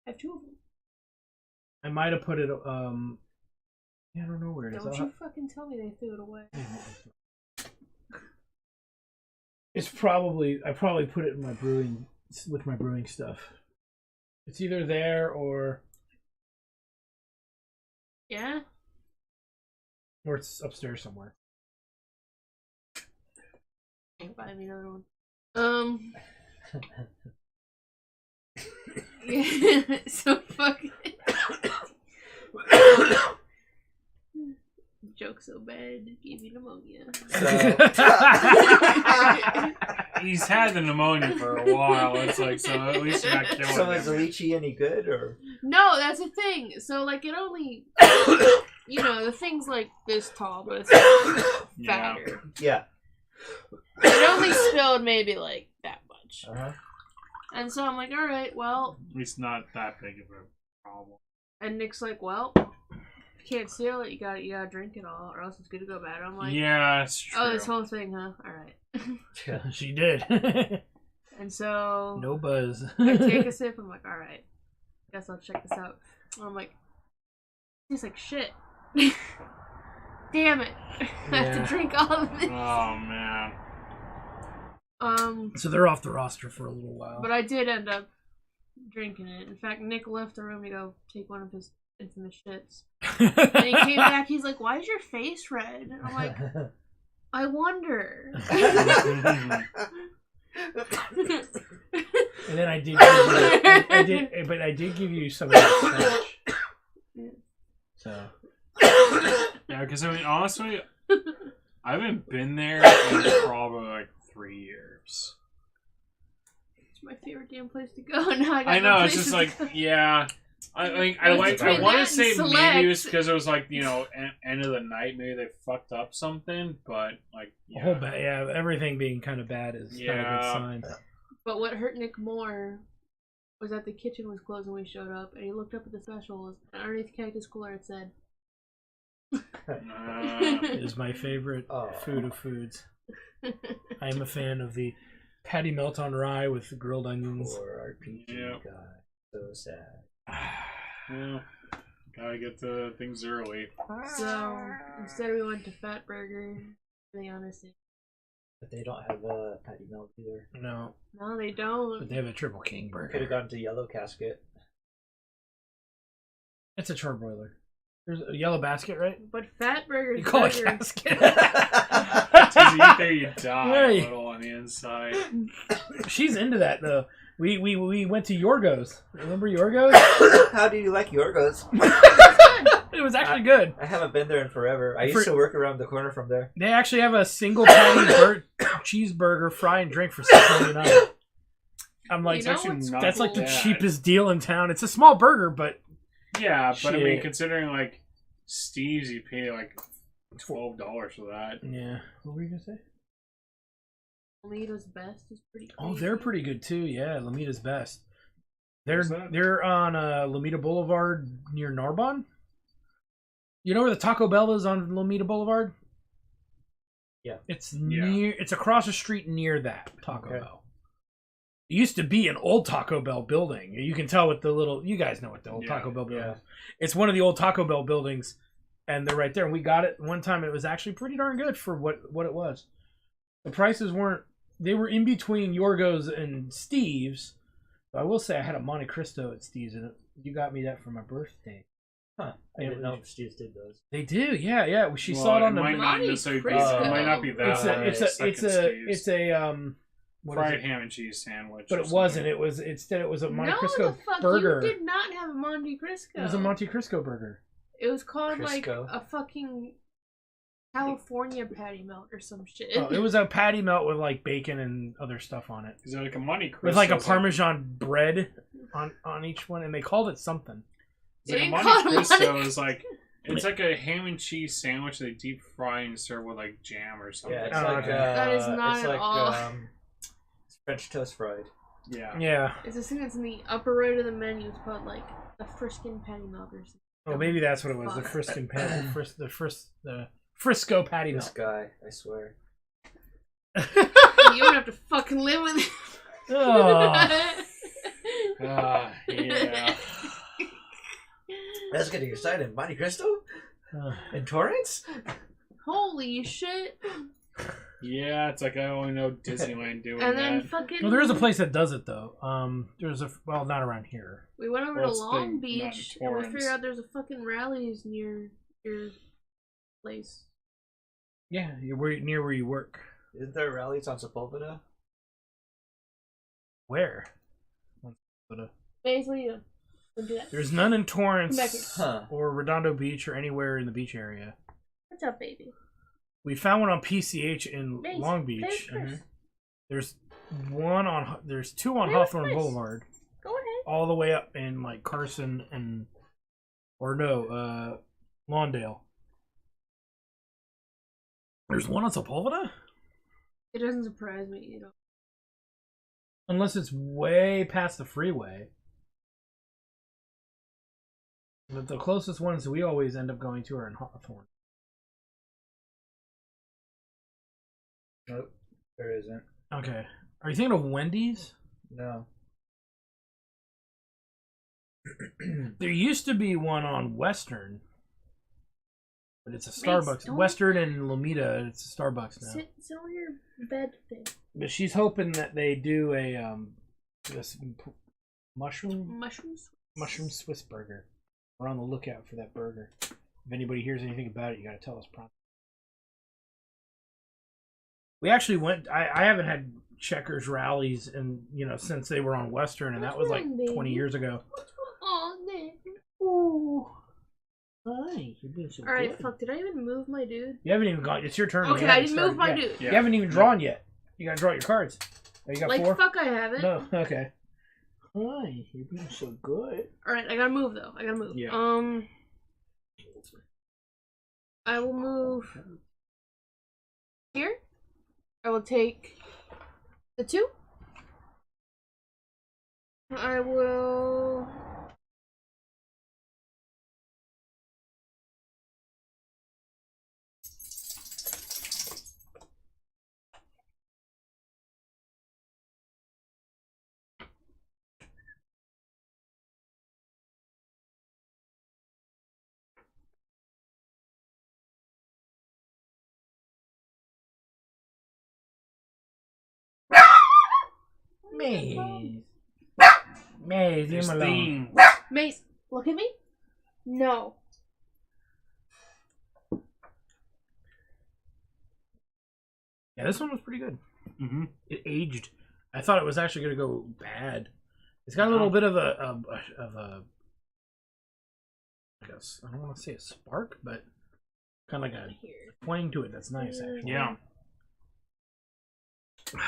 I have 2 of them. I might have put it. Yeah, I don't know where it is. Don't you fucking tell me they threw it away. It's probably. I probably put it in my brewing with my brewing stuff. It's either there or Yeah? it's upstairs somewhere. Can't buy me another one. Yeah, so fucking. Joke so bad, it gave me pneumonia. He's had the pneumonia for a while. It's like, so at least you're not killing So is the him. lychee any good, or? No, that's the thing. So, like, it only. You know, the thing's like this tall, but it's Yeah. fatter. Yeah. It only spilled maybe like that much. Uh-huh. And so I'm like, alright, well. At least not that big of a problem. And Nick's like, well, if you can't seal it, you gotta drink it all, or else it's gonna go bad. I'm like, Yeah, it's true. oh, this whole thing, huh? Alright. She did. And so No buzz. I take a sip, I'm like, alright. Guess I'll check this out. And I'm like, tastes like shit. Damn it. I have Yeah. to drink all of it. Oh man. So they're off the roster for a little while. But I did end up drinking it. In fact, Nick left the room to go take one of his infamous shits. And he came back, he's like, why is your face red? And I'm like, I wonder. And then I did give you some of that scratch. So Yeah, because I mean, honestly, I haven't been there in probably like 3 years. It's my favorite damn place to go. Now I got I no know, it's places just like, to go. yeah. I It was between want that to say and maybe it was Select. because it was like, you know, end of the night, maybe they fucked up something, but like, a whole yeah. everything being kind of bad is kind of a Yeah. good sign. But what hurt Nick more was that the kitchen was closed when we showed up, and he looked up at the specials, and underneath the cactus cooler it said, It is my favorite Oh. food of foods. I am a fan of the patty melt on rye with grilled onions. Poor RPG Yep. guy. So sad. Yeah. Gotta get the things early. So instead we went to Fat Burger. To be honest, But they don't have a patty melt either. No, no, they but don't. they have a triple king Could have burger. gone to Yellow Casket. It's a charbroiler. There's a yellow basket, right? But Fat Burger's You call it burger. basket. Because you eat there, you die Right. a little on the inside. She's into that though. We went to Yorgos. Remember Yorgos? How do you like Yorgos? It was actually good. I haven't been there in forever. I used to work around the corner from there. They actually have a single patty cheeseburger, fry, and drink for $6.99. I'm like, You know actually what's not that's like the bad. cheapest deal in town. It's a small burger, but Yeah, but I mean, Shit. considering like Steve's, you pay like $12 for that. yeah. What were you gonna say? Lomita's Best is pretty crazy. Oh, they're pretty good too. Yeah, Lomita's Best. They're Where's that? they're on Lomita Boulevard near Narbonne. You know where the Taco Bell is on Lomita Boulevard? Yeah. It's Yeah. near. It's across the street near that Taco Okay. Bell. It used to be an old Taco Bell building. You can tell with the little. You guys know what the old Yeah, Taco Bell building yeah. is. It's one of the old Taco Bell buildings, and they're right there. And we got it one time. It was actually pretty darn good for what it was. The prices weren't. They were in between Yorgos and Steve's. But I will say I had a Monte Cristo at Steve's, and you got me that for my birthday. Huh. I didn't know if Steve's did those. They do, yeah. She Well, saw it on the. might not Monte necessarily be. Cristo. It might not be that. It's a what is fried it? ham and cheese sandwich. But or it wasn't. something. It was instead. It was a Monte No, Cristo the fuck, burger. you did not have a Monte Cristo. It was a Monte Cristo burger. It was called like Crisco. a fucking California patty melt or some shit. Oh, it was a patty melt with like bacon and other stuff on it, Is it like a Monte Cristo? with like a It's Parmesan bread on each one, and they called it something. It's like They a didn't Monte call it Cristo Monte is like It's like a ham and cheese sandwich they deep fry and serve with like jam or something. Yeah, it's Oh, like okay. That is not it's at like all. French toast fried. Yeah. Yeah. It's this thing that's in the upper right of the menu. It's called like the Friskin patty melt or something. Oh, maybe that's what it was. The Friskin patty, the Frisco patty This melt. guy, I swear. You don't have to fucking live with it. Oh. Yeah. That's getting excited. Monte Cristo Uh, and Torrance. Holy shit. Yeah, it's like I only know Disneyland doing And then that. fucking. well, there is a place that does it though. There's well, not around here. We went over Well, to it's Long the- not Beach and we Torrance. figured out there's a fucking Rally's near your place. Yeah, you're near where you work. Isn't there rallies on Sepulveda? Where? Basically, you don't do that. There's none in Torrance Come back here. Huh. or Redondo Beach or anywhere in the beach area. What's up, baby? We found one on PCH in Mace, Long play Beach. with Chris. There's there's two on Play with Hawthorne Chris. Boulevard, Go ahead. all the way up in like Carson and Lawndale. There's one on Sepulveda? It doesn't surprise me, you know. Unless it's way past the freeway. But the closest ones we always end up going to are in Hawthorne. Nope, there isn't. Okay. Are you thinking of Wendy's? No. There used to be one on Western. But it's a Mace, Starbucks. don't- Western and Lomita, it's a Starbucks now. Sit on your bed thing. But she's hoping that they do a this mushroom Swiss burger. We're on the lookout for that burger. If anybody hears anything about it, you got to tell us promptly. We actually went. I haven't had Checkers rallies and since they were on Western, and that was like 20 years ago. Oh, man. Ooh. Hi, you're doing so Alright, good. fuck, did I even move my dude? You haven't even gone. It's your turn. Okay, You I haven't didn't move my started dude. yet. Yeah. You haven't even drawn yet. You got to draw your cards. Oh, you got Like, 4? fuck, I haven't. No. Okay. Hi, you're doing so good. Alright, I gotta move, though. I gotta move. Yeah. I will move here. I will take the 2. I will... Maze. Maze, leave him alone. Christine. Mace, look at me. No. Yeah, this one was pretty good. Mm-hmm. It aged. I thought it was actually going to go bad. It's got a little bit of a I guess I don't want to say a spark, but kind of like a Here. twang to it. That's nice, actually. Yeah. I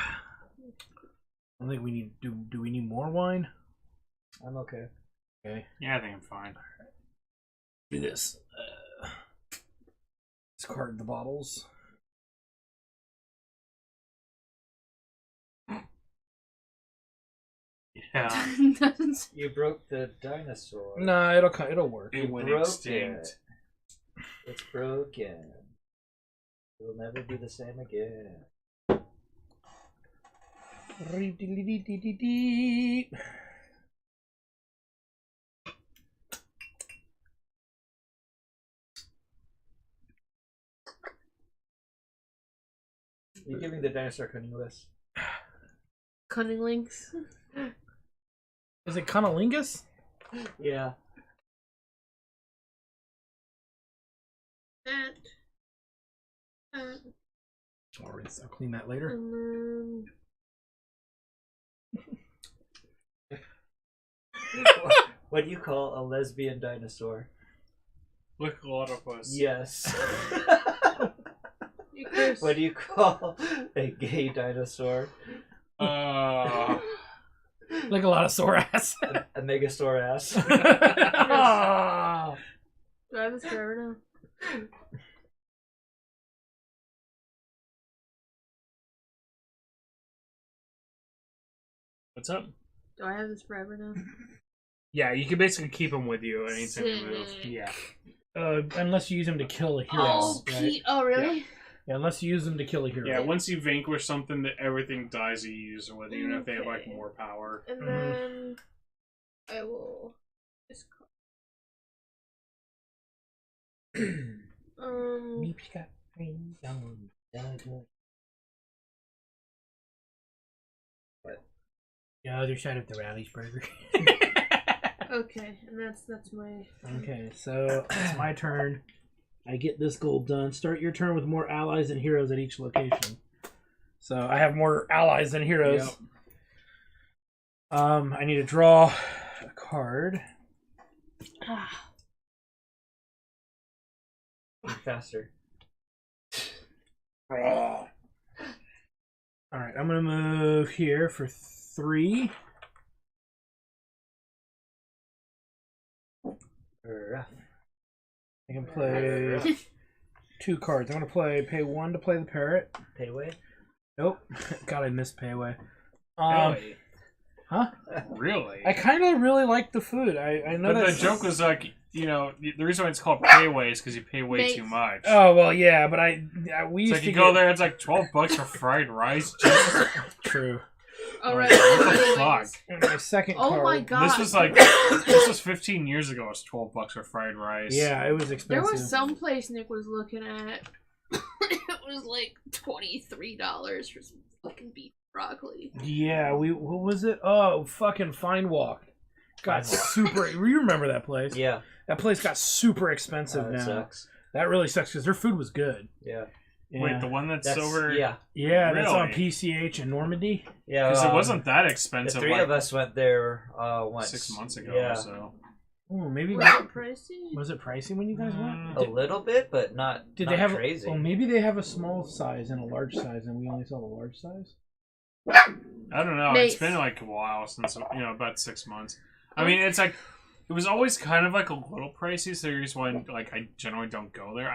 don't think we need. Do we need more wine? I'm okay. Okay, Yeah, I think I'm fine. do this. Discard the bottles. Yeah. Doesn't... You broke the dinosaur. No, it'll work. It went broke extinct. It's broken. It will never be the same again. You're giving the dinosaur cunning list. Cunning links. Is it cunnilingus? Yeah. That. I'll clean that later. And then... What do you call a lesbian dinosaur? Lickalotopus. Yes. You curse. What do you call a gay dinosaur? Like a lot of sore ass. A megasaur ass. Ah. Do I have this forever now? What's up? Do I have this forever now? Yeah, you can basically keep them with you anytime you move. Sick. Yeah. Unless you use them to kill a hero. Oh, right? Pete. Oh, really? Yeah, unless you use them to kill a hero. Yeah, once you vanquish something, that everything dies that you use it with, even if they have like more power. And then I will just Meep's got friends on the other side of the Rally's burger. okay, and that's my Okay, so it's my turn. I get this goal done. Start your turn with more allies and heroes at each location. So I have more allies than heroes. Yep. I need to draw a card. Faster. All right, I'm gonna move here for 3. I can play 2 cards. I'm gonna pay 1 to play the parrot. Payway? Nope. God, I missed payway. Really? Huh? Really? I kind of really like the food. I know But that the joke was like, you know, the reason why it's called payway is because you pay way Mates. too much. Oh well, yeah, but we It's used like to you get... go there, it's like $12 for fried rice. Jesus. True. Alright. What the anyways. fuck? And my second Oh card. my god. This was 15 years ago. It was $12 for fried rice. Yeah, it was There expensive. was some place Nick was looking at. It was like $23 for some fucking beef broccoli. Yeah, what was it? Oh, fucking Fine Walk. Got super. You remember that place? Yeah. That place got super expensive That now. sucks. That really sucks because their food was good. Yeah. Yeah. Wait, the one that's over. Yeah. Yeah, that's on Really? PCH in Normandy. Yeah. Because it wasn't that The expensive. 3 like, of us went there once. 6 months ago Yeah. or so. Oh, maybe Was it pricey? was it pricey when you guys went? A little bit, but not. Did not they have? crazy? Well, maybe they have a small size and a large size, and we only saw the large size. I don't know. Mace. It's been like a while since, about 6 months. I mean, it's like, it was always kind of like a little pricey, so here's why, like, I generally don't go there.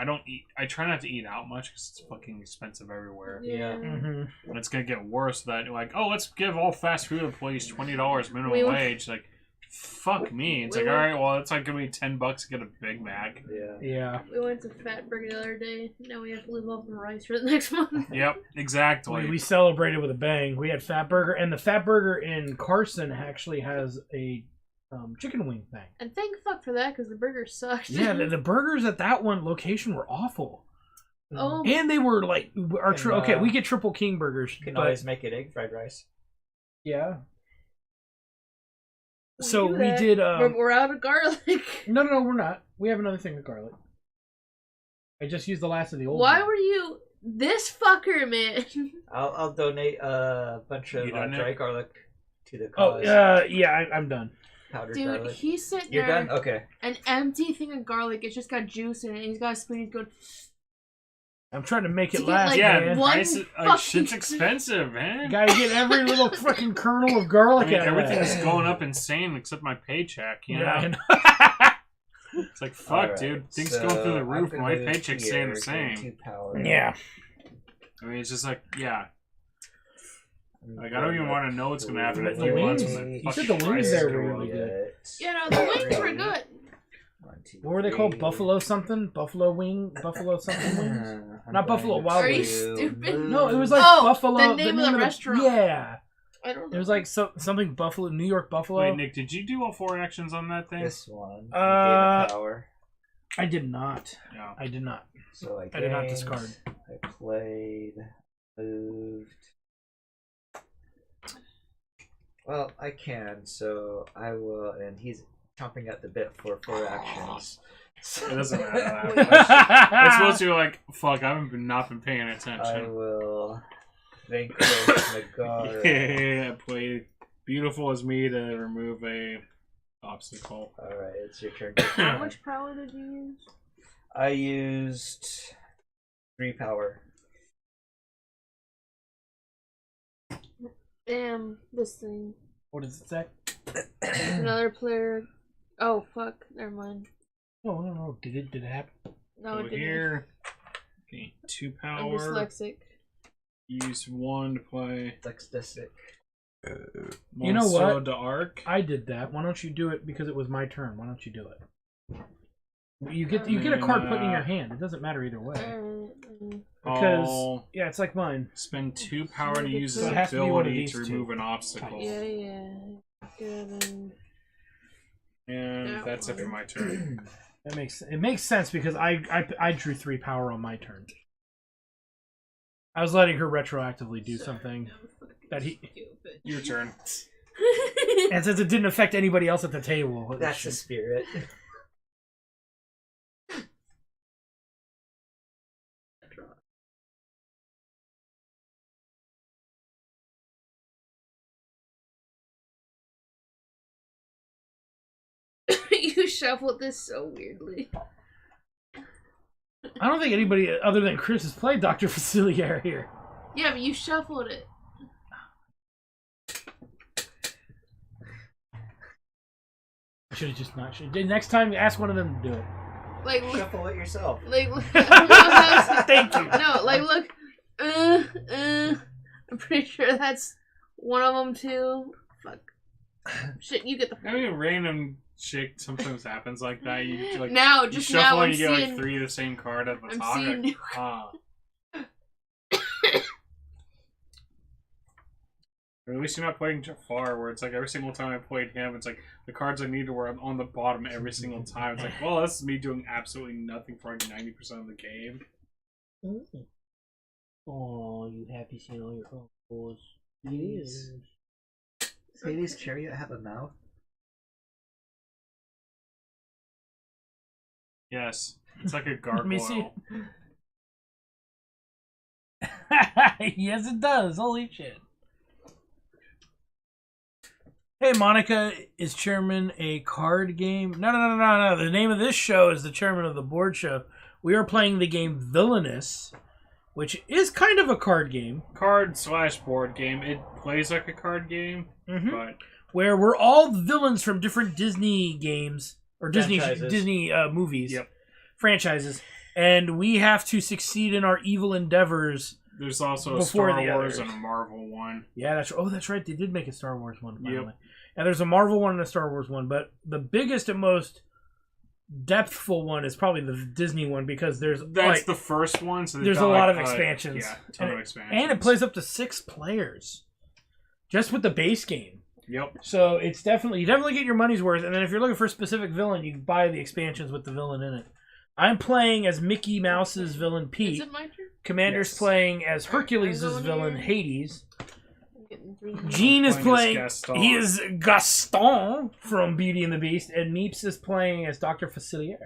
I try not to eat out much because it's fucking expensive everywhere. Yeah. Mm-hmm. And it's gonna get worse that, like, oh, let's give all fast food employees $20 minimum We went- wage. Like, fuck me. It's We like, went- alright, well, it's like gonna be $10 to get a Big Mac. Yeah. Yeah. We went to Fatburger the other day. Now we have to live off the rice for the next month. Yep, exactly. We celebrated with a bang. We had Fat Burger, and the Fat Burger in Carson actually has a chicken wing thing. And thank fuck for that, because the burger sucked. Yeah, the burgers at that one location were awful. Oh. And they were like okay, And, we get triple king burgers, You can but always make it egg fried rice. yeah. We So do we that. did. We're out of garlic. No, we're not. We have another thing with garlic. I just used the last of the old. Why one. were you this fucker, man? I'll donate a bunch of You done dry it? garlic to the Oh, cause. yeah, I'm done. Powdered Dude, garlic. he's sitting You're there, done? Okay. an empty thing of garlic. It's just got juice in it. And he's got a spoon. He's going. I'm trying to make it To get, last, like, Yeah, man. one price, fucking- shit's expensive, man. You gotta get every little fucking kernel of I garlic mean, out of everything that. is going up insane except my paycheck, you know? Yeah, I know. It's like, fuck, Alright, dude. Things so going through the I'm roof, gonna my move paycheck's here, staying the go same. to power. Yeah. I mean, it's just like, yeah. I'm Like, I don't even going want to know what's going to happen in a The few months wings- when the you said fucking the wings prices there go were up. really good. You know, the wings were good. 1, 2, What were they called? 3. Buffalo something? Buffalo something wings? I'm Not Buffalo going Wild Are you Wings. to stupid? move- No, it was like Oh, Buffalo. the name of the restaurant. Yeah. I don't know. It was like something Buffalo, New York Buffalo. Wait, Nick, did you do all 4 actions on that thing? this one. Uh, Gave it power. I did not. Yeah. I did not. So I did not gained, discard. I played, moved. Well, I can, so I will, and he's chomping at the bit for 4 actions. It doesn't matter that much. It's supposed to be like, fuck, not been paying I attention. will vanquish Megara. Yeah, play Beautiful as Me to remove a obstacle. Alright, it's your turn. How much power did you use? I used 3 power. Damn, this thing. What does it say? Another player. Oh fuck, never mind. Oh, no. Did it happen? No, Over it didn't. here. Okay, 2 I'm power. dyslexic. Use 1 to play. Dyslexic. You know what? Monso de Arc. I did that. Why don't you do it because it was my turn? Why don't you do it? You get a card put in your hand. It doesn't matter either way. Because yeah, it's like mine. Spend 2 power to use So his it has to be one of ability these to two. remove an obstacle. Yeah. Good. And That that's it for one. my turn. It makes sense because I drew 3 power on my turn. I was letting her retroactively do something that he. Your turn. And since it didn't affect anybody else at the table, it That's the should- spirit. You shuffled this so weirdly. I don't think anybody other than Chris has played Dr. Facilier here. Yeah, but you shuffled it. I should have just not. Next time, ask one of them to do it. Like, Shuffle it yourself. like, I don't know how Thank you. No, like, look. I'm pretty sure that's one of them too. Fuck. Shit, you get the. I mean, random shit sometimes happens like that. You like Now, you just shuffle now, and I'm you get seeing. like 3 of the same card at the I'm top. You're seeing like, new. ah. Or at least you're not playing Jafar, where it's like every single time I played him, it's like the cards I needed were on the bottom every single time. It's like, well, this is me doing absolutely nothing for like 90% of the game. Oh, you happy seeing all your uncles? Yes. Sadie's chariot have a mouth? Yes, it's like a Let me see. gargoyle. Yes, it does. Holy shit. Hey, Monica, is Chairman a card game? No. The name of this show is the Chairman of the Board Show. We are playing the game Villainous, which is kind of a card game. Card/board game. It plays like a card game, but Where we're all villains from different Disney games, or Disney Franchises. movies, Yep. franchises, and we have to succeed in our evil endeavors. there's also a Before Star the Wars others. and a Marvel one. Yeah, that's right. They did make a Star Wars one finally. Yep. And there's a Marvel one and a Star Wars one, but the biggest and most depthful one is probably the Disney one because there's That's like, the first one. So they've there's got, a lot like, of expansions. Yeah, a ton and of expansions. and it plays up to 6 players, just with the base game. Yep. So it's definitely you get your money's worth. And then if you're looking for a specific villain, you can buy the expansions with the villain in it. I'm playing as Mickey Mouse's villain Is Pete. it my turn? Commander's Yes. playing as Hercules' I'm going villain here. Hades. I'm getting 3. Gene is Playing playing. as Gaston. He is Gaston from Beauty and the Beast, and Meeps is playing as Dr. Facilier.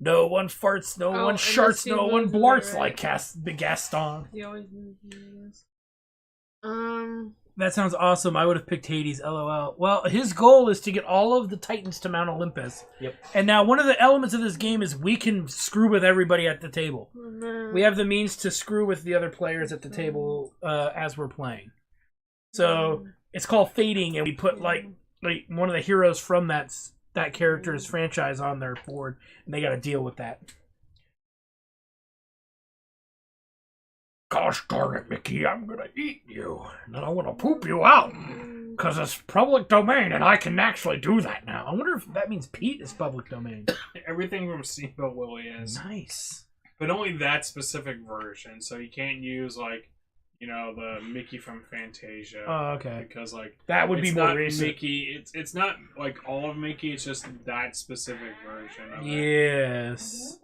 No one farts, no Oh, one and sharts, those no two one moves are blarts right. like the Gaston. He always moves me, I guess. That sounds awesome. I would have picked Hades, lol. Well, his goal is to get all of the Titans to Mount Olympus. Yep. And now one of the elements of this game is we can screw with everybody at the table. We have the means to screw with the other players at the table as we're playing. So it's called fading, and we put like one of the heroes from that character's franchise on their board, and they got to deal with that. Gosh darn it, Mickey! I'm gonna eat you, and then I'm gonna poop you out, because it's public domain, and I can actually do that now. I wonder if that means Pete is public domain. Everything from Steamboat Willie is, Nice. but only that specific version. So you can't use like, the Mickey from Fantasia. Oh, okay. Because like That would be it's more not recent. Mickey. It's not like all of Mickey. It's just that specific version of it. Yes.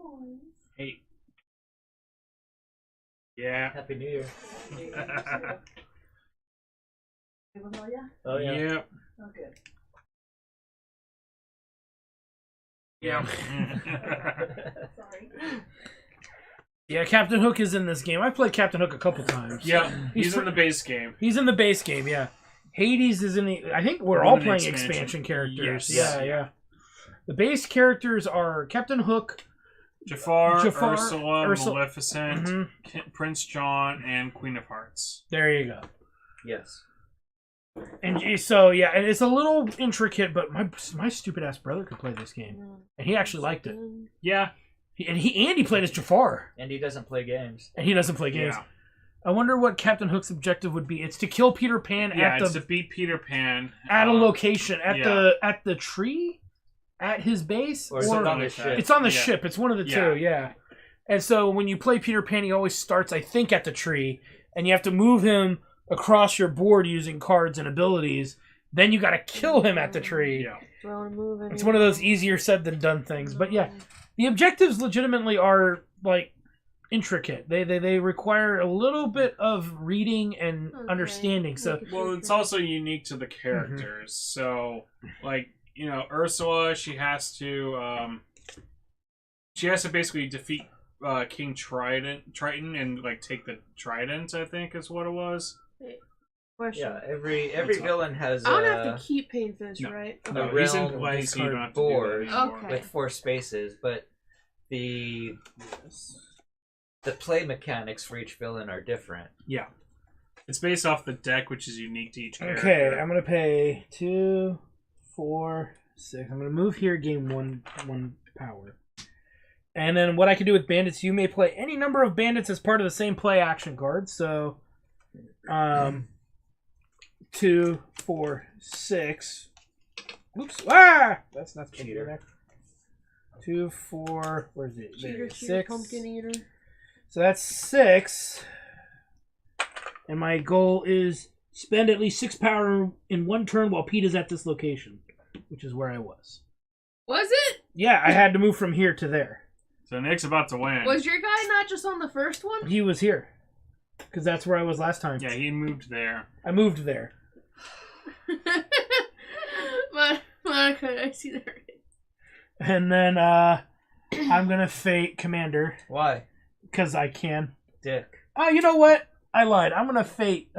Hey. Yeah. Happy New Year. Oh yeah. Yep. Okay. Yep. Sorry. Yeah, Captain Hook is in this game. I played Captain Hook a couple times. Yep. He's fr- in the base game. He's in the base game, yeah. Hades is in the... I think we're One all in the playing expansion. expansion characters. Yes. Yeah. The base characters are Captain Hook, Jafar, Jafar, Ursula, Ursula- Maleficent, Mhm. Prince John, and Queen of Hearts. There you go. Yes. And so yeah, and it's a little intricate, but my stupid ass brother could play this game, and he actually liked it. Yeah. He played as Jafar, And he doesn't play games. and he doesn't play games. Yeah. I wonder what Captain Hook's objective would be. It's to kill Peter Pan Yeah, at it's the to beat Peter Pan. at a location at yeah. the tree, at his base, Or is it on the ship? it's on the Yeah. ship. It's one of the Yeah. two. Yeah. And so when you play Peter Pan, he always starts, I think, at the tree, and you have to move him across your board using cards and abilities. Then you got to kill him at the tree. Yeah. Do I want to move It's one of those easier said than done things. But yeah, the objectives legitimately are like intricate. They require a little bit of reading and Okay. understanding. So Well, it's also unique to the characters. So, like, you know, Ursula, she has to basically defeat King Triton, and like take the trident. I think is what it was. Question. Yeah, every What's up? villain has I don't have to keep Painfish, No. right? a No, he's in realm play, so you don't have to do board that anymore. Okay. with 4 spaces, but the play mechanics for each villain are different. Yeah. It's based off the deck, which is unique to each character. okay, I'm gonna pay 2, 4, 6. I'm gonna move here, gain one power. And then what I can do with bandits, you may play any number of bandits as part of the same play action card. So, 2, 4, 6. Oops! Ah, that's not the Cheater. 2, 4. Where's it? There Cheater, it is. cheater, 6. pumpkin eater. So that's 6. And my goal is spend at least 6 power in one turn while Pete is at this location, which is where I was. Was it? Yeah, I had to move from here to there. So Nick's about to win. Was your guy not just on the first one? He was here. Because that's where I was last time. Yeah, he moved there. I moved there. Okay, I see that. And then I'm going to fate Commander. Why? Because I can. Dick. Oh, you know what? I lied. I'm going to fate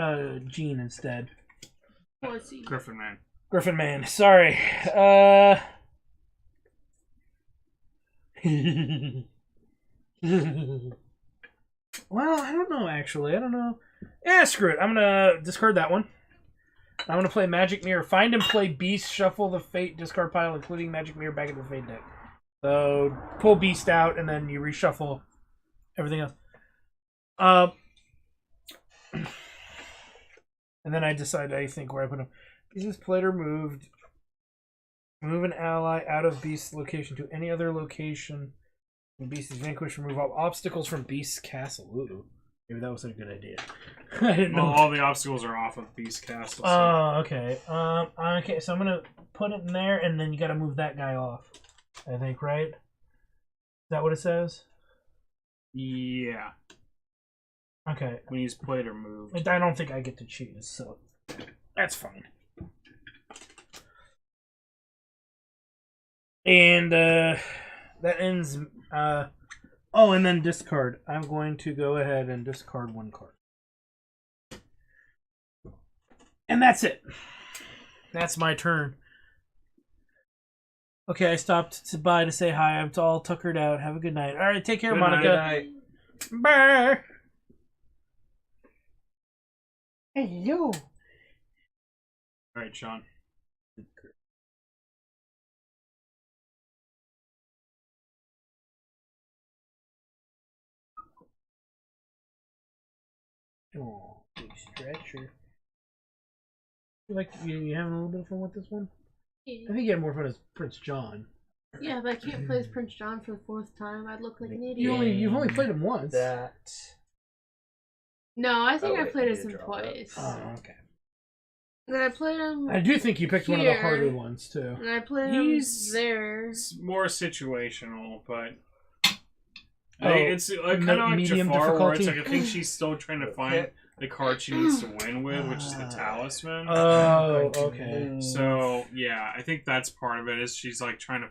Gene instead. Let's see. Griffin Man. Griffin Man. Sorry. Well, I don't know, actually. I don't know. Yeah, screw it. I'm going to discard that one. I'm going to play Magic Mirror. Find and play Beast. Shuffle the Fate discard pile, including Magic Mirror, back into the Fate deck. So, pull Beast out, and then you reshuffle everything else. And then I decide, I think, where I put him. Beast's played or moved. Move an ally out of Beast's location to any other location. When Beast is vanquished, remove all obstacles from Beast's castle. Ooh. Maybe that wasn't a good idea. I didn't know. Well, all the obstacles are off of Beast Castle. So. Oh, okay. Okay, so I'm gonna put it in there, and then you gotta move that guy off. I think, right? Is that what it says? Yeah. Okay. When he's played or moved. I don't think I get to choose, so that's fine. And that ends. Oh, and then discard. I'm going to go ahead and discard one card. And that's it. That's my turn. Okay, I stopped by to say hi. I'm all tuckered out. Have a good night. All right, take care, Good Monica. night. Bye. Hello. All right, Sean. Oh, big stretcher. You having a little bit of fun with this one? I think you had more fun as Prince John. Yeah, but I can't play as Prince John for the 4th time. I'd look like an idiot. You've only played him once. That. No, I think Oh, I wait, played I as need to him draw that. twice. Oh, okay. Then I played him. I do think you picked one of the Here. harder ones too. And I played He's- him there. It's more situational, but Oh, it's like kind of like medium Jafar, where it's difficulty? like I think she's still trying to find the card she needs to win with, which is the talisman. Oh, okay. So yeah, I think that's part of it. Is she's like trying to?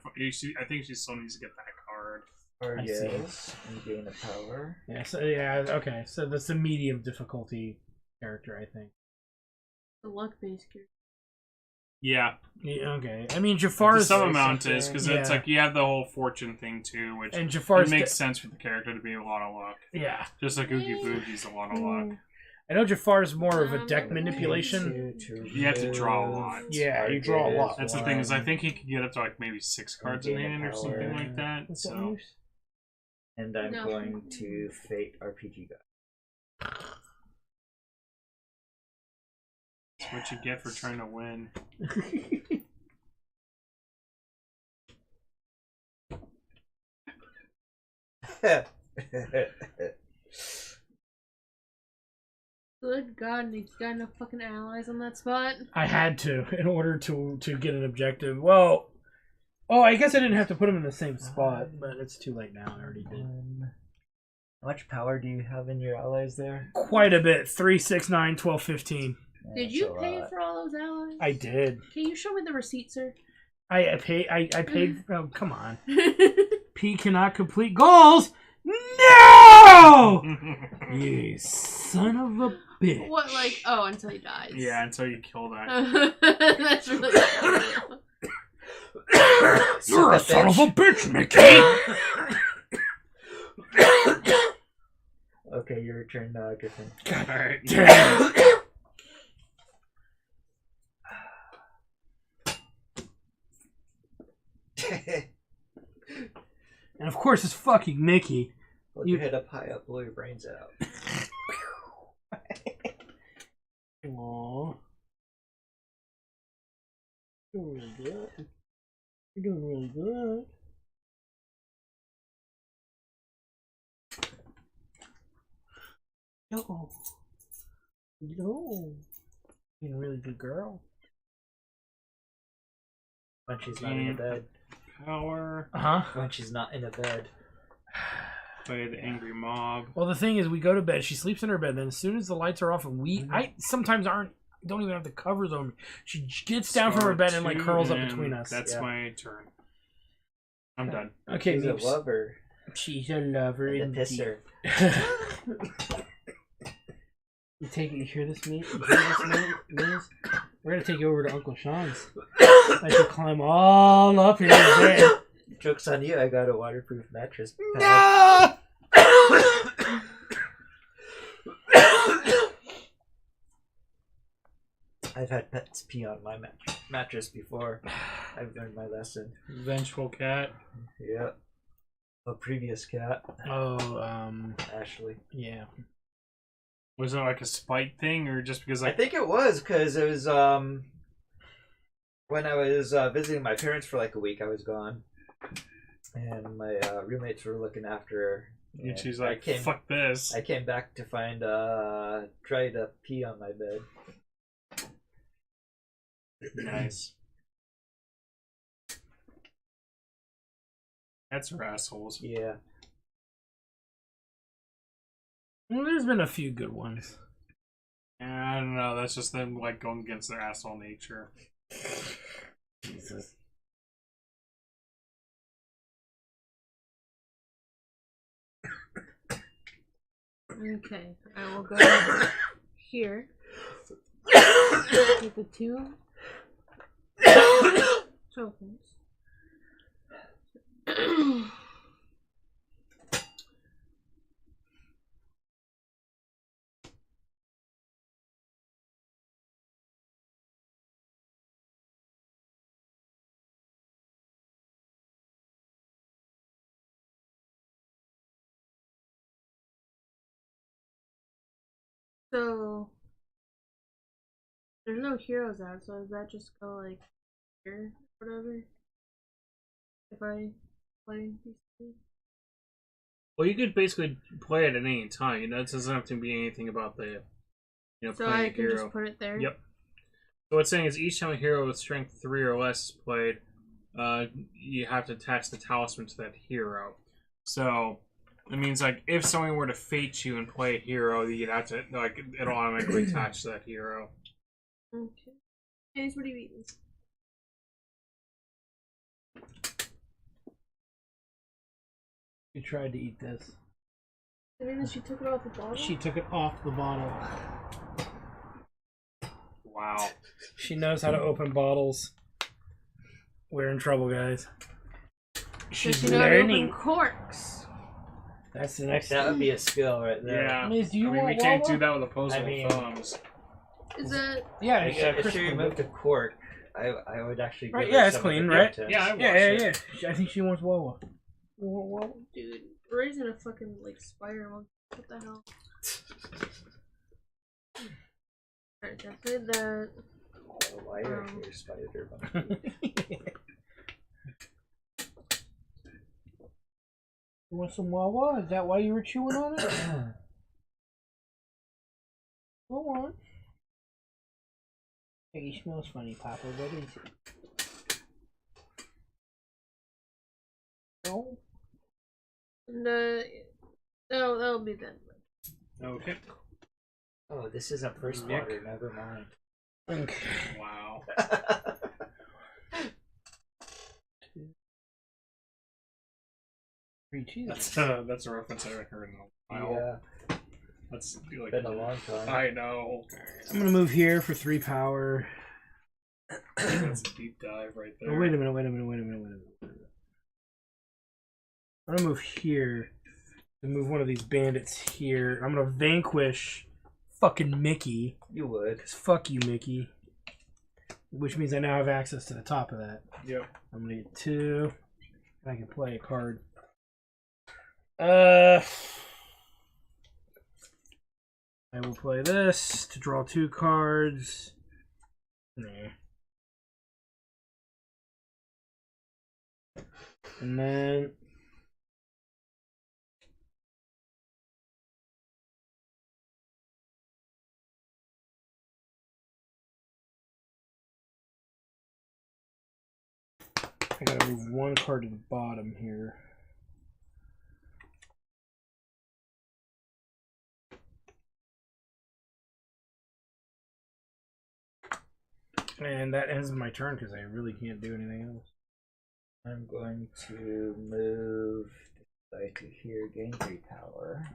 I think she still needs to get that card. Or I see. yes, and gain a power. Yeah. So yeah. Okay. So that's a medium difficulty character, I think. The luck-based character. Yeah, Yeah, okay. I mean, to Jafar's some amount is because it's Yeah. like you have the whole fortune thing too, which and it Jafar's makes sense for the character to be a lot of luck. yeah. Just like Oogie Boogie's a lot of luck. I know Jafar is more of a deck manipulation. You have to draw a lot. Yeah, you draw a lot. That's the thing, is I think he could get up to like maybe 6 cards in hand or something like that. So. And I'm going to Fate RPG guy. That's what you get for trying to win. Good God, you got enough fucking allies on that spot? I had to in order to get an objective. Well, I guess I didn't have to put them in the same spot, but it's too late now. I already did. How much power do you have in your allies there? Quite a bit. 3, 6, 9, 12, 15. Did you pay for all those allies? I did. Can you show me the receipt, sir? I paid. Oh, come on. P cannot complete goals. No! You son of a bitch. What, like, oh, until he dies. Yeah, until you kill that. That's really cool. You're a son of a bitch, Mickey! Okay, your turn, Griffin. God Alright. damn. And of course it's fucking Mickey. Hold your head up high up, blow your brains out. Aww. You're doing really good. You're doing really good. No. No. You're a really good girl. When she's not in a bed. Power. When she's not in a bed. Play the angry mob. Well, the thing is, we go to bed. She sleeps in her bed. Then, as soon as the lights are off, and I sometimes don't even have the covers on me. She gets down from her bed and like curls up between us. That's my turn. I'm done. Okay, She's a Meeps. lover. She's a lover And a indeed. pisser. You take it. You hear this, Meep? You hear this, Miz? We're gonna take you over to Uncle Sean's. I should climb all up in his bed. Joke's on you, I got a waterproof mattress. No! I've had pets pee on my mattress before. I've learned my lesson. Vengeful cat. Yep. A previous cat. Oh, Ashley. yeah. Was it like a spite thing, or just because I think it was because it was when I was visiting my parents for like a week. I was gone, and my roommates were looking after her. And she's like, "Fuck this!" I came back to find dried up pee on my bed. Nice. Cats are assholes. Yeah. Well, there's been a few good ones. I don't know. That's just them like going against their asshole nature. Jesus. Okay, I will go here. Take the 2 tokens. So there's no heroes out, so does that just go like here, whatever? If I play these 2? Well, you could basically play it at any time. You know, it doesn't have to be anything about the, So playing I a can hero. just put it there? Yep. So what's saying is each time a hero with strength 3 or less is played, you have to attach the talisman to that hero. So it means like if someone were to fate you and play a hero, you'd have to like it'll automatically attach to that hero. Okay. James, what are you eating? She tried to eat this. I mean, she took it off the bottle? She took it off the bottle. Wow. She knows how to open bottles. We're in trouble, guys. So She's she knows how to open learning. corks. That's the next. That would be a skill right there. Yeah. Miss, do you I mean, we want can't Wawa? do that with opposable I mean- thumbs. Is that Yeah, If Chris she would removed the cork, I would actually. Right, give yeah, her it's some of clean, the right? contents. Yeah, I watched Yeah, it. yeah. I think she wants Wawa. dude? We're raising a fucking like spider monkey. What the hell? Alright, I played that. Why are you spider monkey? You want some Wawa? Is that why you were chewing on it? Go on. He smells funny, Papa. What is it? No? No, that'll be then. Okay. Oh, this isn't first Nick. water. Never mind. Okay. Wow. Three cheese. That's a reference I haven't heard in a while. Yeah, That's like been a long time. I know. I'm gonna move here for 3 power. That's a deep dive right there. Oh, wait a minute. I'm gonna move here and move one of these bandits here. I'm gonna vanquish fucking Mickey. You would. Cause fuck you, Mickey. Which means I now have access to the top of that. Yep. I'm gonna get 2. I can play a card. I will play this to draw 2 cards. Nah. And then I gotta move 1 card to the bottom here. And that ends my turn because I really can't do anything else. I'm going to move this guy to here, gain 3 power.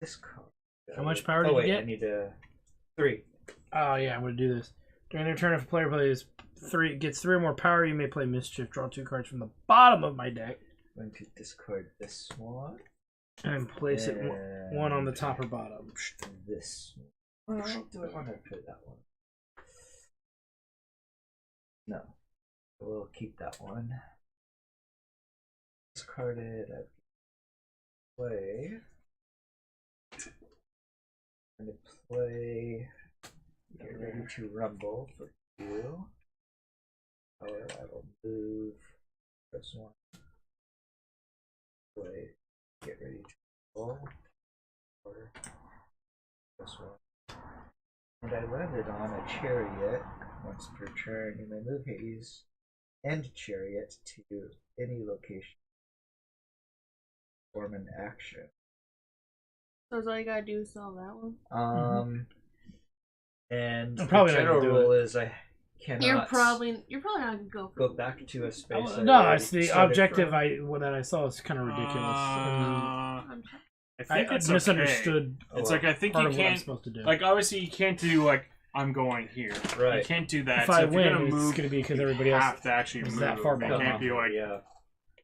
This card. How much power did Oh you wait, get? I need 3. Oh yeah, I'm gonna do this. During their turn, if a player gets 3 or more power, you may play Mischief. Draw 2 cards from the bottom of my deck I'm going to discard this one. and place it one on the top or bottom. This one. Do I want to put that one? No. We'll keep that one. Discarded. I play. I'm going to play. Get ready to rumble for 2. However, I will move this one. Play. Get ready to rumble. Or this one. And I landed on a chariot once per turn. You may move Hades and chariot to any location. Form an action. So that's all you gotta do is solve that one. And I'm probably the not general gonna do rule is I cannot You're probably not gonna go for go back to a space. I No, already it's the started objective from. that I saw is kind of ridiculous. I'm I I think it's misunderstood. Okay. It's like I think part you of what I'm can't. supposed to do. Like obviously you can't do like I'm going here. You Right. can't do that. If so I if you're win, gonna it's move, gonna be because you everybody else have to actually is move. that far It behind. can't be like Yeah.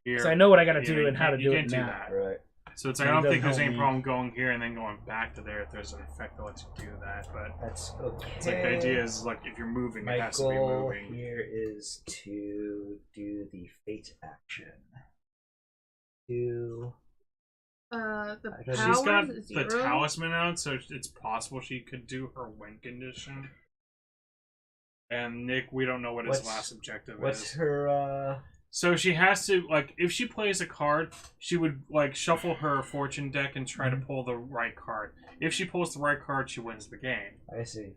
here. So I know what I got to You do know, and how to do you it can't do now. that. Right. So it's like It I don't think doesn't there's help any me. problem going here and then going back to there if there's an effect that lets you do that. But That's okay. it's like the idea is like if you're moving, My it has to be goal moving. here is to do the fate action. Do the I don't- powers She's got is the 0. talisman out, so it's possible she could do her win condition. And Nick, we don't know what his What's- last objective what's is. her So she has to like if she plays a card, she would like shuffle her fortune deck and try to pull the right card. If she pulls the right card, she wins the game. I see.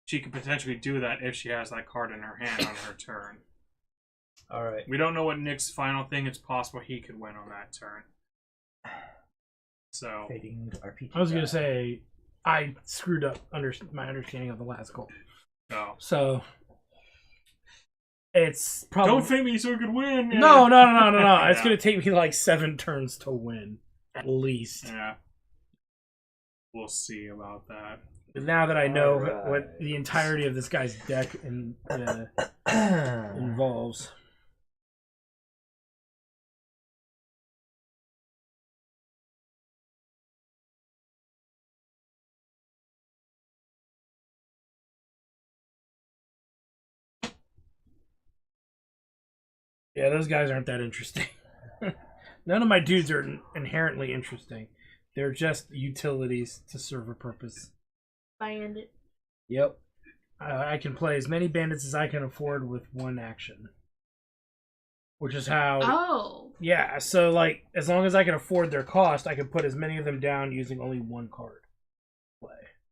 She could potentially do that if she has that card in her hand on her turn. Alright. We don't know what Nick's final thing. It's possible he could win on that turn. So Fading RPG. I was gonna die. say I screwed up my understanding of the last goal. no. So it's probably Don't fade me so I could win. No. It's Yeah. gonna take me like 7 turns to win, at least. Yeah. We'll see about that. But now that I know Alright. what the entirety of this guy's deck involves. Yeah, those guys aren't that interesting. None of my dudes are inherently interesting. They're just utilities to serve a purpose. Bandit. Yep. I can play as many bandits as I can afford with one action. Which is how... Oh. Yeah, so, like, as long as I can afford their cost, I can put as many of them down using only one card. Play.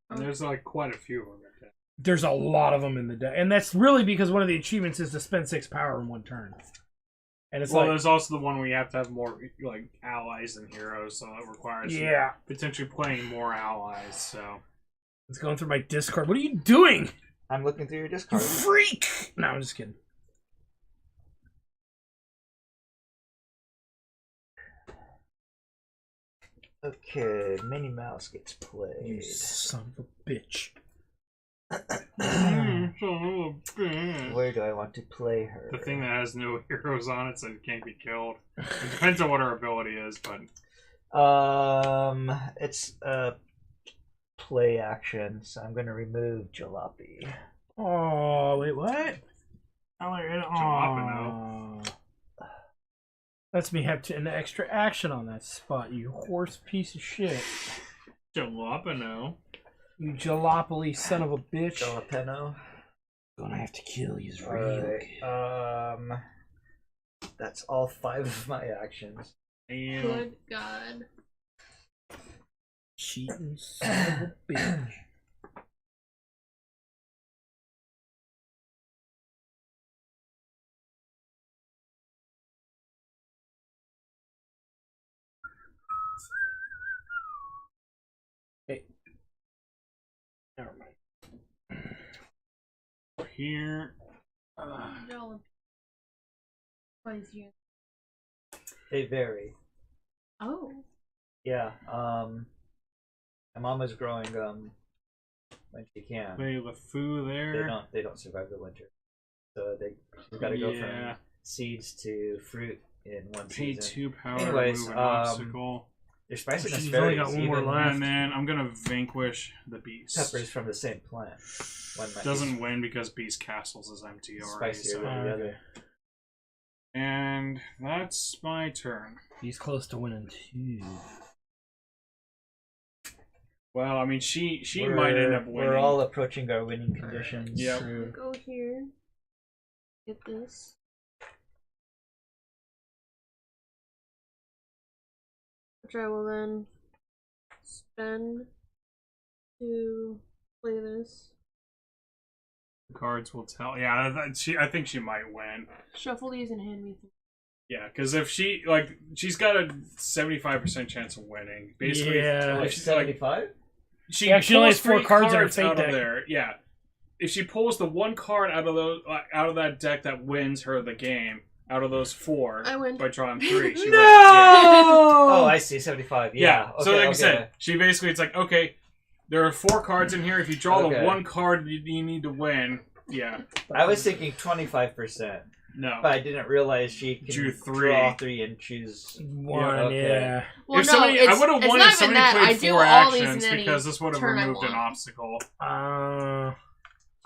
And there's like quite a few of them. There's a lot of them in the deck. And that's really because one of the achievements is to spend 6 power in one turn. And it's There's also the one where you have to have more like allies than heroes, so it requires potentially playing more allies. So it's going through my Discord. What are you doing? I'm looking through your Discord. You freak! No, I'm just kidding. Okay, Minnie Mouse gets You played. son of a bitch. Where do I want to play her? the thing that has no heroes on it, so it can't be killed. It depends on what her ability is, but It's a play action, so I'm gonna remove Jalopy. Oh, wait, what? Jalapeno. Lets me have an extra action on that spot, you horse piece of shit. Jalapeno. You jalopily son of a bitch. Jalapeno. Gonna have to kill you real Alright, that's all 5 of my actions. And Good God. cheating son of a bitch. Hey. Never mind. here. No. Twice here. They vary. Oh. Yeah, my mom is growing when she can. Play LeFou there. They don't survive the winter. So they've gotta go from seeds to fruit in one Pay season. 2 power Anyways, to move an obstacle. Their spiciness She's only varies. got one more Even left. And then I'm gonna vanquish the beast. peppers from the same plant. One might Doesn't win because Beast Castles is empty be already. spicier So. than the other. And that's my turn. He's close to winning too. Well, I mean, she might end up winning. We're all approaching our winning conditions. Yep. True. Go here. Get this. Which I will then spend to play this. Cards will tell. Yeah, I think she might win. Shuffle these and hand me some. Yeah, because if she's got a 75% chance of winning. Basically, Yeah. if she's like 75? she Yeah, she only pulls has 4 3 cards in her fate out deck. of there. Yeah, if she pulls the 1 card out of that deck that wins her the game, out of those 4 I win. by drawing 3, she wins. No! Oh, I see. 75. Yeah. Okay, So like I okay. said, she basically it's like, okay, there are 4 cards in here. If you draw Okay. the 1 card you need to win, yeah. I was thinking 25%, No. but I didn't realize she could Drew 3. draw 3 and choose 1, okay. yeah. Well, if no, somebody, it's, I would have it's won not if even somebody that. I played do 4 all these actions in any because this would have turn I removed an want. obstacle. Yeah.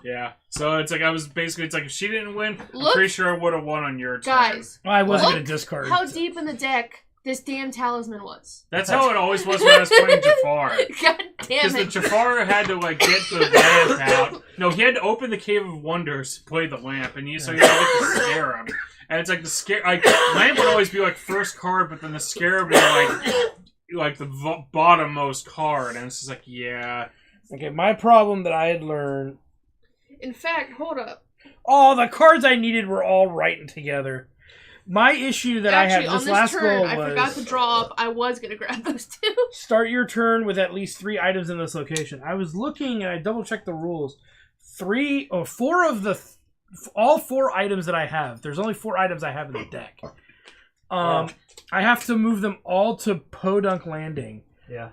Yeah. So it's like I was basically it's like if she didn't win, I'm Look- pretty sure I would have won on your turn. Guys, Well, I was Look going to discard. how deep in the deck this damn talisman was. That's how it always was when I was playing Jafar. God damn Because the it. Jafar had to like get the lamp out. No, he had to open the Cave of Wonders to play the lamp, and so he had to get the scarab. And it's like lamp would always be like first card, but then the scarab would be like the bottommost card, and it's just like Okay, my problem that I had learned. In fact, hold up. Oh, the cards I needed were all writing together. My issue that Actually, I had this on this last turn, goal I was forgot to draw up. I was going to grab those 2. start your turn with at least 3 items in this location. I was looking and I double checked the rules. 4 of the all 4 items that I have. There's only 4 items I have in the deck. I have to move them all to Podunk Landing. Yeah.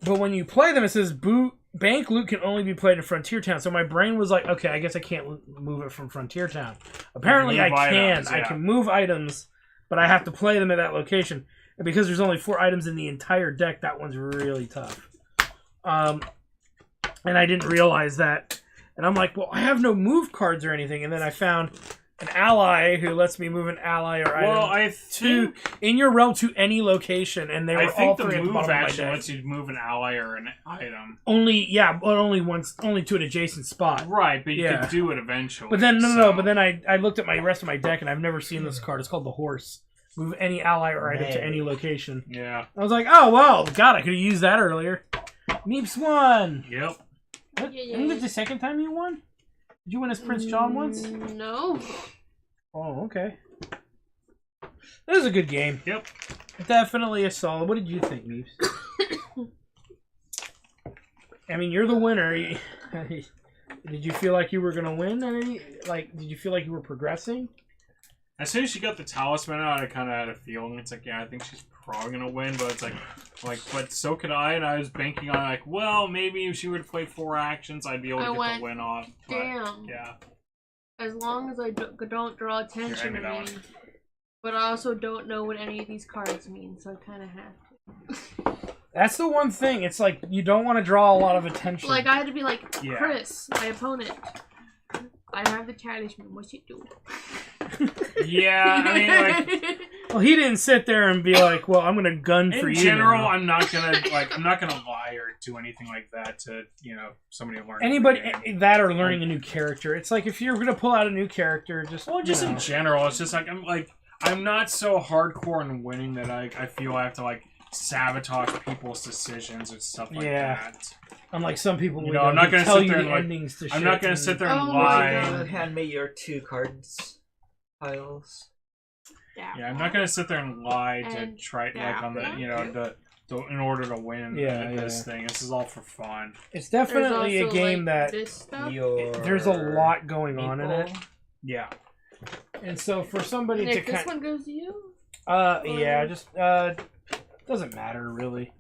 But when you play them, it says Bank Loot can only be played in Frontier Town. So my brain was like, okay, I guess I can't move it from Frontier Town. Apparently I move can. items, I yeah. can move items, but I have to play them at that location. And because there's only 4 items in the entire deck, that one's really tough. And I didn't realize that. And I'm like, well, I have no move cards or anything. And then I found an ally who lets me move an ally or item Well, I to think in your realm to any location, and they were I all think the three at the move bottom of my action deck. lets you move an ally or an item. Only, yeah, but only once, only to an adjacent spot. Right, but you Yeah. could do it eventually. But then so. but then I looked at my rest of my deck, and I've never seen this card. It's called the Horse. Move any ally or item to any location. Yeah. I was like, oh well, God, I could have used that earlier. Meeps won. Yep. What? Yeah. Isn't it the second time you won? Did you win as Prince John once? No. Oh, okay. It was a good game. Yep. Definitely a solid. What did you think, Meeps? I mean, you're the winner. Did you feel like you were gonna win? Did you feel like you were progressing? As soon as she got the talisman out, I kind of had a feeling. It's like, yeah, I think she's probably gonna win, but it's like, but so could I. And I was banking on like, well, maybe if she would play 4 actions, I'd be able to get the win off. But, damn. Yeah. As long as I don't draw attention to me. But I also don't know what any of these cards mean, so I kind of have to. That's the one thing. It's like you don't want to draw a lot of attention. Like I had to be like, Yeah. Chris, my opponent. I have the talisman. What you do? Yeah, I mean, like, well, he didn't sit there and be like, "Well, I'm gonna gun for in you." general, now. I'm not gonna lie or do anything like that to somebody learning. Anybody the game. that or learning a new character. It's like if you're gonna pull out a new character, just in general, it's just like I'm not so hardcore in winning that I feel I have to like sabotage people's decisions and stuff like that. Unlike some people, I'm not gonna tell sit you there the and endings to I'm not gonna sit there and Oh lie. my God. Hand me your 2 cards piles. Yeah, I'm not gonna sit there and lie to And try that on the one. in order to win Yeah, this thing. This is all for fun. It's definitely a There's game also, that this stuff. there's a lot going on in it, Yeah. and so for somebody Nick, to this one goes to you? yeah, just doesn't matter really.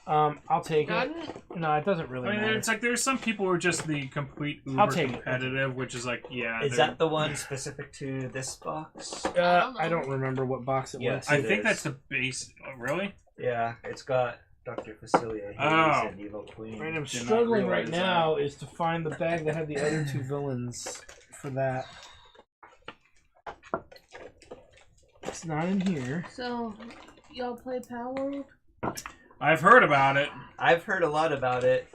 I'll take Got it. it? No, it doesn't really I mean, matter. it's like there's some people who are just the complete I'll uber take it. competitive, which is like, yeah. Is that the one specific to this box? I don't remember what box it Yes. was. I it think is. that's the base. Oh, really? Yeah, it's got Dr. Facilier Hayes Oh. and Evil Queen. And I'm Did not struggling right realize now is to find the bag that had the other 2 villains for that. It's not in here. So, y'all play Power World? I've heard about it. I've heard a lot about it.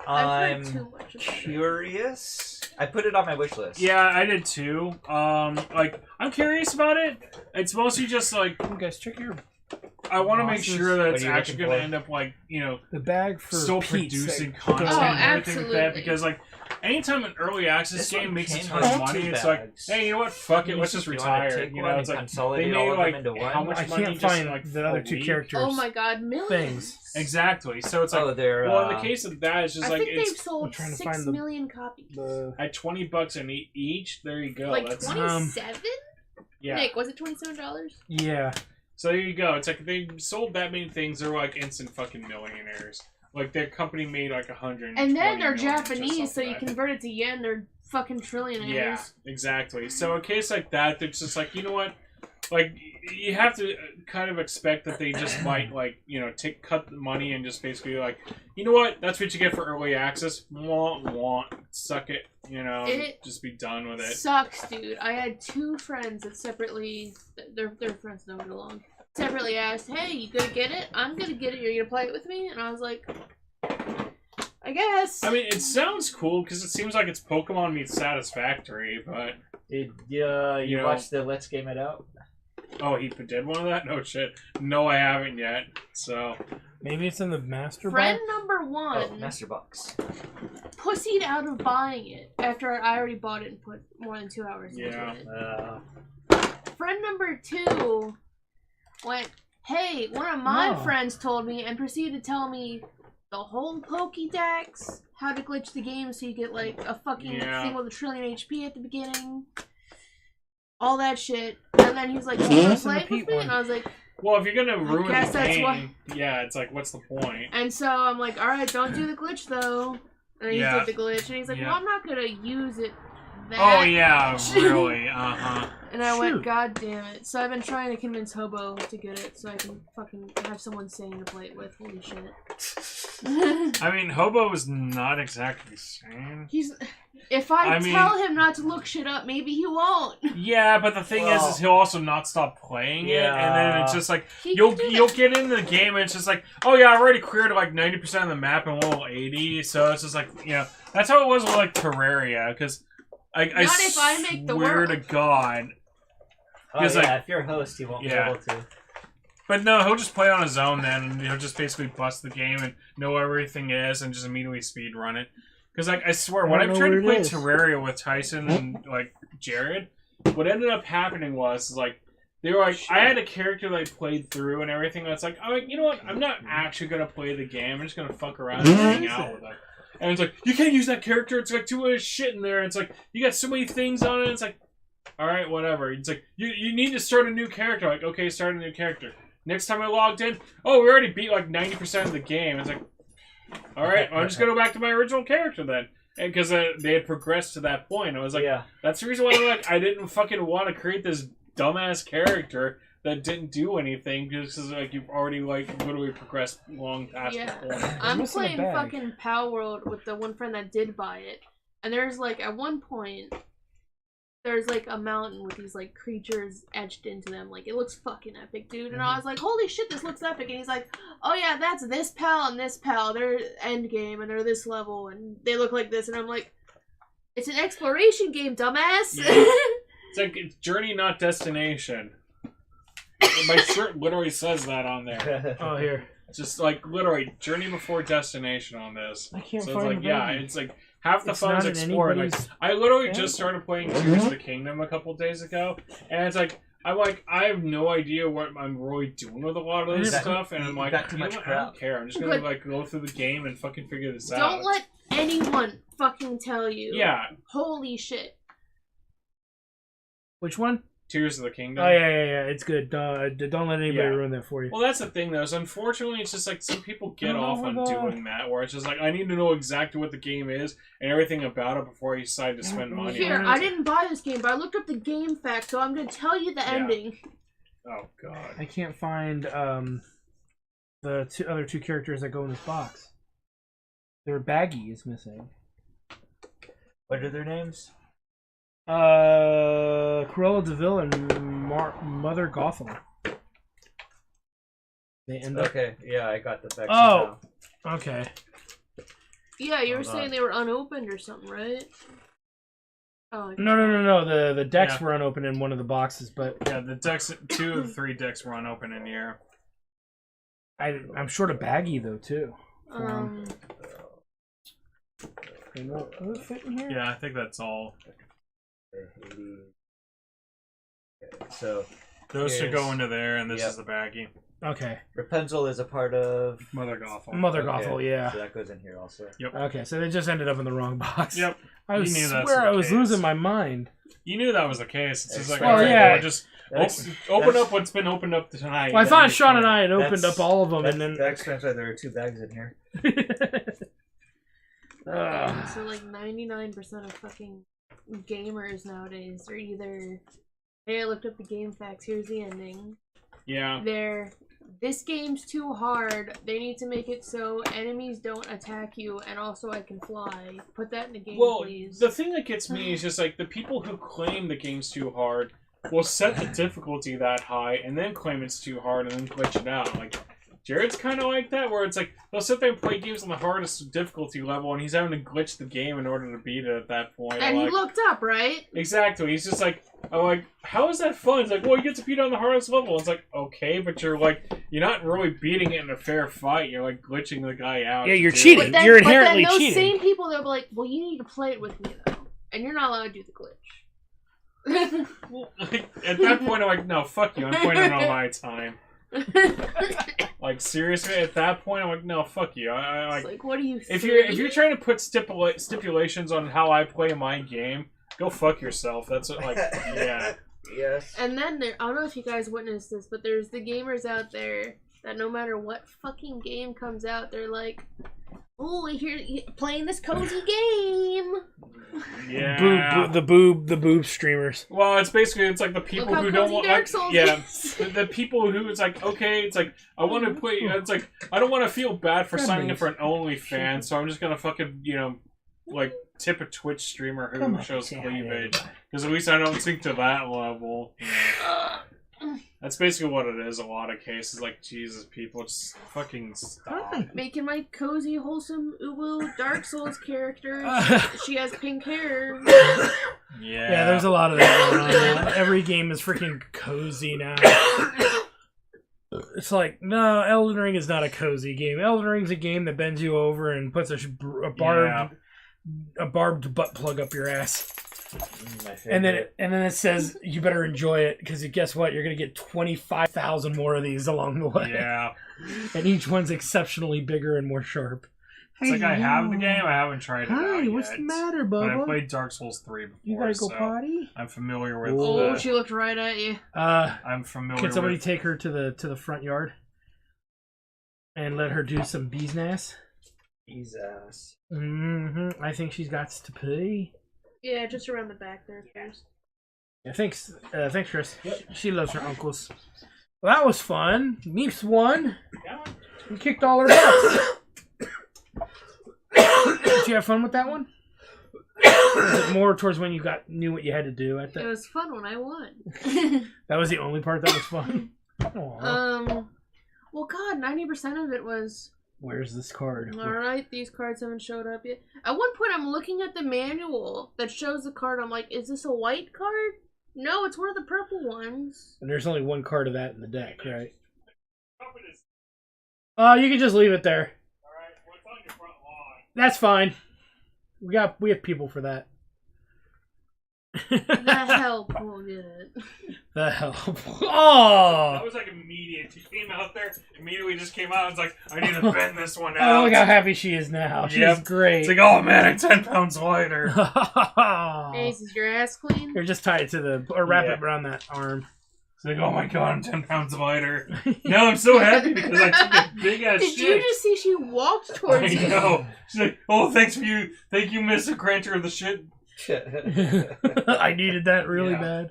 I've I'm heard too much about it. curious. I put it on my wish list. Yeah, I did too. Like, I'm curious about it. It's mostly just like You guys check your I want to make Bosses. sure that What it's are you actually looking going to for? end up like the bag for still Pete's producing sake. content Oh, and everything like that. absolutely. Because like anytime an early access This game one makes a came ton with of money, 2 it's like, bags. hey, you know what? Fuck it, let's just You wanna retire. take You one know, and it's like consolidate they all made of them like into one? how much I money can't just find in, like the other a 2 week? characters. Oh my god, millions! Things. Exactly. So it's like, Oh, they're. well, in the case of that, it's just I like think they've it's sold I'm trying to 6 find the- million copies. at $20 in each. There you go. Like That's 27? yeah. Nick, was it $27? Yeah. So there you go. It's like they sold that many things. They're like instant fucking millionaires. Like their company made like 100. And then they're Japanese, so you convert it to yen, they're fucking trillionaires. Yeah, exactly. So in a case like that, they're just like, you know what? Like you have to kind of expect that they just might like cut the money and just basically like, you know what? That's what you get for early access. Want suck it. It just be done with it. Sucks, dude. I had 2 friends that separately, they're friends don't get along. Separately asked, "Hey, you gonna get it? I'm gonna get it. You're gonna play it with me?" And I was like, "I guess." I mean, it sounds cool because it seems like it's Pokemon meets Satisfactory, but Did You you know- watch the Let's Game It Out? oh, he did one of that? No shit. No, I haven't yet. So Maybe it's in the master Friend box. number Oh, 1 Master Box. pussied out of buying it after I already bought it and put more than 2 hours Yeah. into it. Friend number 2 went, "Hey, one of my No. friends told me," and proceeded to tell me the whole Pokédex, how to glitch the game so you get like a fucking Yeah. thing with a trillion HP at the beginning, all that shit. And then he was like, "You wanna Listen play to it with Pete me?" one. And I was like, well, if you're gonna ruin guess the that's game, yeah, it's like, what's the point? and so I'm like, "All right, don't do the glitch though." And he Yeah. did the glitch, and he's like, Yeah. "Well, I'm not gonna use it." That Oh yeah, much." really? Uh-huh. And I went, Shoot. "God damn it!" So I've been trying to convince Hobo to get it, so I can fucking have someone sane to play it with. Holy shit! I mean, Hobo is not exactly sane. If I tell him not to look shit up, maybe he won't. Yeah, but the thing is he'll also not stop playing it, and then it's just like you'll get into the game, and it's just like, oh yeah, I've already cleared like 90% of the map in level 80, so it's just like, you know, that's how it was with like Terraria, because I swear to God. Oh yeah, if you're a host, you won't be able to. But no, he'll just play on his own then, and he'll just basically bust the game and know where everything is, and just immediately speedrun it. Because, like, I swear, when I've tried to play Terraria with Tyson and, like, Jared, what ended up happening was, like, they were like, I had a character that I played through and everything, that's like, oh, you know what, I'm not actually going to play the game, I'm just going to fuck around and hang out with it. And it's like, you can't use that character, it's like too much shit in there, it's like, you got so many things on it, it's like, alright, whatever. It's like, you need to start a new character, like, okay, start a new character. Next time I logged in, oh, we already beat like 90% of the game. It's like, all right, I'm just gonna go back to my original character then, and because they had progressed to that point, I was like, that's the reason why I didn't fucking want to create this dumbass character that didn't do anything because like you've already like literally progressed long past the point. I'm playing fucking Power World with the one friend that did buy it, and there's like at one point. There's like a mountain with these like creatures etched into them. Like it looks fucking epic, dude. And I was like, holy shit, this looks epic. And he's like, oh yeah, that's this pal and this pal. They're end game and they're this level and they look like this. And I'm like, it's an exploration game, dumbass. Yeah. It's like it's journey, not destination. My shirt literally says that on there. Oh, here. Just like literally journey before destination on this. I can't so find it's like it's like. Half the fun's explored. Like, I literally just started playing Tears of the Kingdom a couple days ago, and it's like I have no idea what I'm really doing with a lot of this stuff, and I'm like, I don't care. I'm just gonna like go through the game and fucking figure this out. Don't let anyone fucking tell you. Yeah. Holy shit. Which one? Tears of the Kingdom. Oh yeah. It's good. Don't let anybody ruin that for you. Well, that's the thing, though. Is unfortunately, it's just like some people get off on doing that, where it's just like I need to know exactly what the game is and everything about it before I decide to spend money. Here, I didn't buy this game, but I looked up the game facts, so I'm gonna tell you the ending. Oh god. I can't find the other two characters that go in this box. Their baggie is missing. What are their names? Cruella DeVille and Mother Gothel. They end up... Okay, yeah, I got the facts. Oh, okay. Yeah, you were saying they were unopened or something, right? Oh. No. The decks were unopened in one of the boxes, but yeah, the decks, 2 of the 3 decks were unopened in here. I'm short a baggie though too. Fit in here? Yeah, I think that's all. So those should go into there, and this is the baggie. Okay. Rapunzel is a part of Mother Gothel. Mother Gothel, yeah. So that goes in here also. Yep. Okay, so they just ended up in the wrong box. Yep. I was losing my mind. You knew that was the case. It's just like, just open up what's been opened up tonight. Well, I thought Sean and I had opened up all of them, and then that explains why there are 2 bags in here. So like 99% of fucking gamers nowadays are either, hey, I looked up the game facts, here's the ending. Yeah. This game's too hard. They need to make it so enemies don't attack you, and also I can fly. Put that in the game, please. The thing that gets me is just like the people who claim the game's too hard will set the difficulty that high and then claim it's too hard and then glitch it out. Like, Jared's kind of like that, where it's like, he'll sit there and play games on the hardest difficulty level, and he's having to glitch the game in order to beat it at that point. And he looked up, right? Exactly. He's just like, I'm like, how is that fun? It's like, well, you get to beat it on the hardest level. It's like, okay, but you're not really beating it in a fair fight. You're like glitching the guy out. Yeah, you're cheating. You're inherently cheating. Those same people, they'll be like, well, you need to play it with me, though. And you're not allowed to do the glitch. Well, at that point, I'm like, no, fuck you. I'm playing it on my time. Like, seriously, at that point, I'm like, no, fuck you. I like, what are you? If you're trying to put stipulations on how I play my game, go fuck yourself. That's what, like, yeah. Yes. And then I don't know if you guys witnessed this, but there's the gamers out there that no matter what fucking game comes out, they're like, Oh, here playing this cozy game. Yeah. The boob streamers. Well, it's like the people Look how who don't cozy want, Dark like, Souls yeah, is. the people who it's like, okay, it's like I want to play. It's like I don't want to feel bad for signing up for an OnlyFans, so I'm just gonna fucking like tip a Twitch streamer who shows cleavage because at least I don't sink to that level. That's basically what it is. A lot of cases, like Jesus, people just fucking stop. Making my cozy, wholesome Uwu Dark Souls character. She has pink hair. Yeah, there's a lot of that going on now. Every game is freaking cozy now. It's like, no, Elden Ring is not a cozy game. Elden Ring's a game that bends you over and puts a barbed butt plug up your ass. And then it says you better enjoy it because guess what? You're gonna get 25,000 more of these along the way. Yeah, and each one's exceptionally bigger and more sharp. It's like I have the game, I haven't tried it out yet. What's the matter, But I Bubba? played Dark Souls 3 before, You gotta go so potty? I'm familiar with. Oh, she looked right at you. I'm familiar. Can somebody with... take her to the front yard and let her do some bee's ass? Bee's ass. I think she's got to pee. Yeah, just around the back there first. Yeah, thanks, Chris. She loves her uncles. Well, that was fun. Meeps won. We kicked all her butts. Did you have fun with that one? Or was it more towards when you knew what you had to do? It was fun when I won. That was the only part that was fun. Aww. Well, God, 90% of it was. Where's this card? Alright, these cards haven't showed up yet. At one point, I'm looking at the manual that shows the card. I'm like, is this a white card? No, it's one of the purple ones. And there's only one card of that in the deck, right? You can just leave it there. Alright, what's on your front lawn? That's fine. We have people for that. The help will get it. The help. Oh! That was like immediate. She came out there, immediately just came out and was like, I need to bend this one out. Oh, look how happy she is now. She's great. It's like, oh man, I'm 10 pounds lighter. Hey, is your ass clean? Or just tie it to or wrap it around that arm. It's like, oh my god, I'm 10 pounds lighter. Now I'm so happy because I took a big ass shit. Did you just see she walked towards you? I know. She's like, oh, thank you, Mr. Cruncher of the shit. I needed that really bad.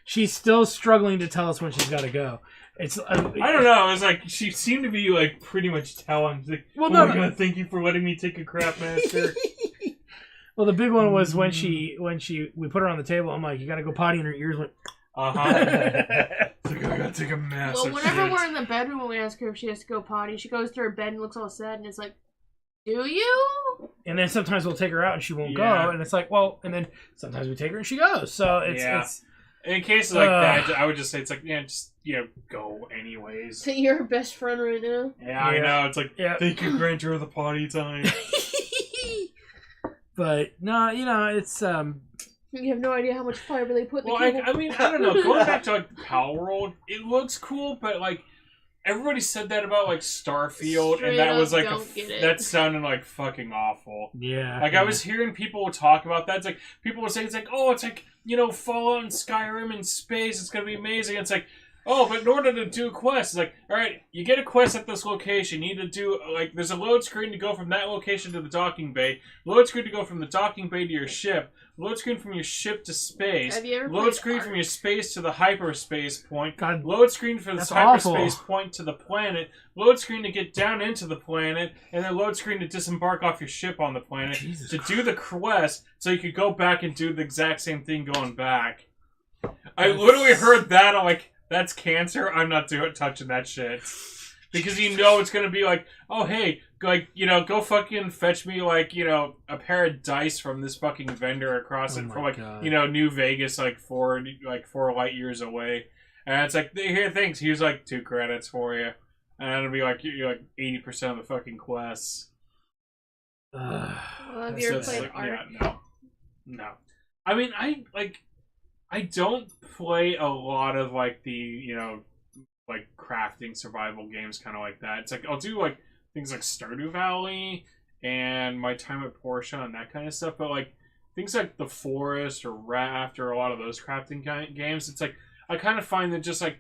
She's still struggling to tell us when she's got to go. It's I don't know. It's like she seemed to be like pretty much telling. She's like, well, oh my god, thank you for letting me take a crap, master. Well, the big one was when we put her on the table. I'm like, you got to go potty, and her ears went. It's like, I gotta take a massive Well, whenever shit. we're in the bedroom and we ask her if she has to go potty, she goes to her bed and looks all sad and is like, do you? And then sometimes we'll take her out and she won't go, and it's like, well, and then sometimes we take her and she goes. So it's in cases like that, I would just say it's like, just go anyways. So you're her best friend right now? Yeah, I know. It's like, thank you, Granger, of the potty time. But no, it's You have no idea how much fiber they put in well, the cable. I mean, I don't know. Going back to like the Power World, it looks cool, but like everybody said that about like Starfield, Straight and that up was like don't get it. that sounded like fucking awful. Yeah. Like I was hearing people talk about that. It's like people were saying it's like, oh, it's like Fallout and Skyrim in space. It's gonna be amazing. It's like, oh, but in order to do quests, it's like, all right, you get a quest at this location. You need to do like there's a load screen to go from that location to the docking bay. Load screen to go from the docking bay to your ship. Load screen from your ship to space. Have you ever Load played screen Ark? from your space to the hyperspace point. God, Load screen from this that's awful. hyperspace point to the planet. Load screen to get down into the planet, and then load screen to disembark off your ship on the planet Jesus to do the quest, so you could go back and do the exact same thing going back. I literally heard that. I'm like, that's cancer. I'm not touching that shit. Because it's gonna be like, oh hey, like go fucking fetch me like a pair of dice from this fucking vendor across it from like God. New Vegas like 4 light years away, and it's like here thanks. Here's like 2 credits for you, and it'll be like you're like 80% of the fucking quests. Well, have you ever played Ark? Yeah, no. I mean, I don't play a lot of like the like crafting survival games kind of like that. It's like I'll do like things like Stardew Valley and My Time at Portia and that kind of stuff, but like things like The Forest or Raft or a lot of those crafting games, it's like I kind of find that just like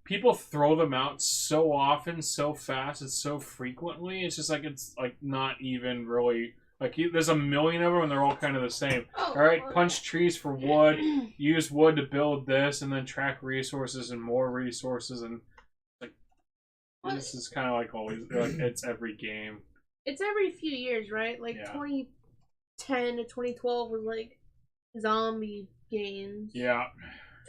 people throw them out so often, so fast, and so frequently. It's just like it's like not even really like there's a million of them, and they're all kind of the same. Oh, All right, punch trees for wood, use wood to build this, and then track resources and more resources, and like this is kind of like always like it's every game. It's every few years, right? Like 2010 to 2012 was like zombie games. Yeah.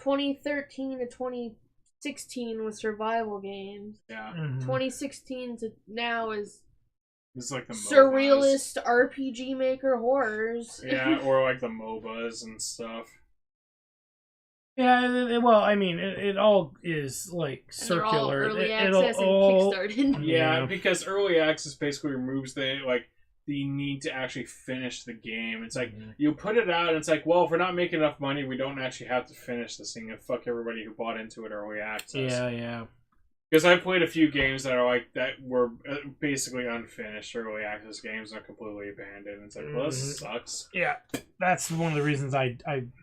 2013 to 2016 was survival games. Yeah. 2016 to now is It's like the surrealist RPG maker horrors. Yeah, or like the MOBAs and stuff. Yeah, well, I mean, it all is like circular. They're all early access and kickstarted. Yeah, because early access basically removes the need to actually finish the game. It's like you put it out, and it's like, well, if we're not making enough money, we don't actually have to finish this thing, and fuck everybody who bought into it early access. Yeah. Because I played a few games that are like that were basically unfinished early access games and are completely abandoned. It's like, well, this sucks. Yeah, that's one of the reasons I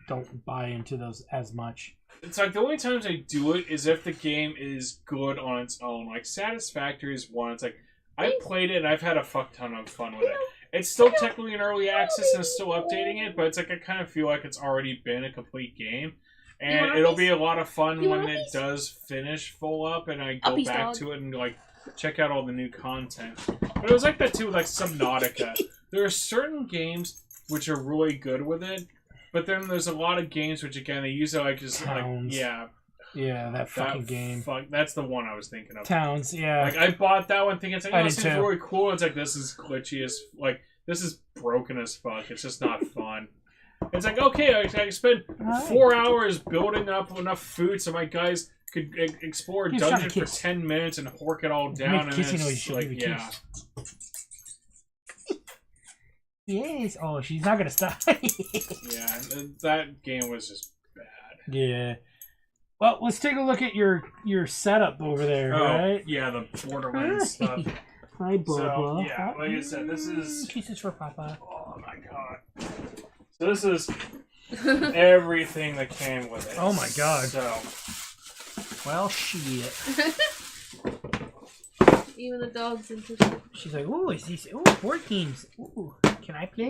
don't buy into those as much. It's like the only times I do it is if the game is good on its own. Like Satisfactory is one. It's like I played it and I've had a fuck ton of fun with it. It's still technically in early access and it's still updating it, but it's like I kind of feel like it's already been a complete game. And it'll be a lot of fun when it does finish full up and I go back to it and like check out all the new content. But it was like that too with like Subnautica. There are certain games which are really good with it, but then there's a lot of games which again they use it like just Towns. like that fucking game. That's the one I was thinking of. Towns, yeah. Like I bought that one thinking it's like, oh, this is too. really cool. It's like this is glitchy as like this is broken as fuck. It's just not fun. It's like, okay, I can spend 4 hours building up enough food so my guys could explore a dungeon for 10 minutes and hork it all down. And it's like, yeah. Yes. Oh, she's not gonna stop. Yeah, that game was just bad. Yeah. Well, let's take a look at your setup over there, right? Yeah, the Borderlands stuff. Hi, Bubba. So, yeah, like I said, this is... Kisses for Papa. Oh, my God. So this is everything that came with it. Oh, my God. So... Well, shit. Even the dog's interested. She's like, ooh, is these... Ooh, board games. Ooh, can I play?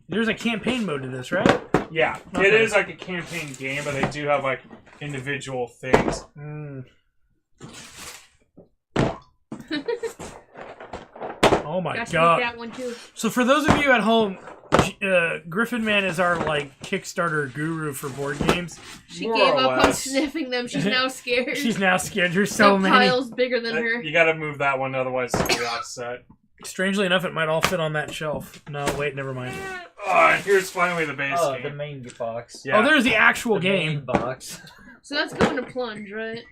There's a campaign mode to this, right? Yeah, it is like a campaign game, but they do have like individual things. Oh my Gosh, God! that one too. So for those of you at home, Griffin Man is our like Kickstarter guru for board games. She gave up on sniffing them. She's now scared. She's now scared. There's so many. Pile's bigger than her. You gotta move that one, otherwise it's gonna be offset. Strangely enough, it might all fit on that shelf. No, wait, never mind. Oh, and here's finally the base game. The main box. Yeah. Oh, there's the actual The game. main box. So that's going to plunge, right?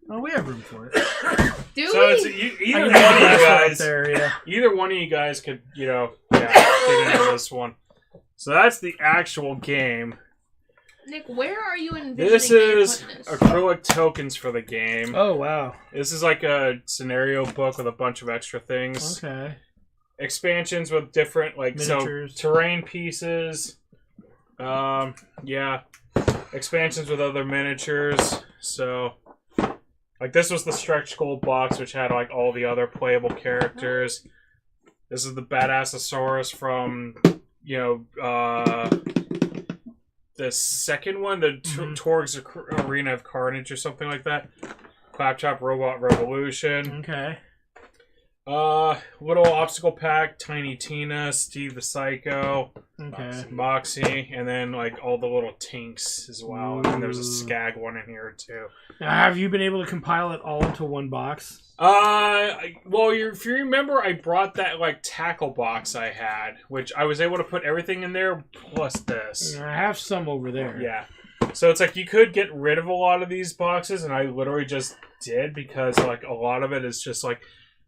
Oh, we have room for it. Do So we? it's either one of you guys. There, yeah. Either one of you guys could, get into this one. So that's the actual game. Nick, where are you envisioning This is this? acrylic tokens for the game. Oh, wow. This is like a scenario book with a bunch of extra things. Okay. Expansions with different, Miniatures. so terrain pieces. Yeah. Expansions with other miniatures. So, like, this was the stretch gold box, which had, like, all the other playable characters. This is the Badassosaurus from, the second one, the Torg's Arena of Carnage or something like that. Claptrap Robot Revolution. Okay. Little Obstacle Pack, Tiny Tina, Steve the Psycho, Okay. Moxie, and then like all the little tinks as well. And then there's a Skag one in here too. Now, have you been able to compile it all into one box? Well, if you remember, I brought that like tackle box I had, which I was able to put everything in there plus this. I have some over there. Yeah. So it's like you could get rid of a lot of these boxes, and I literally just did because like a lot of it is just like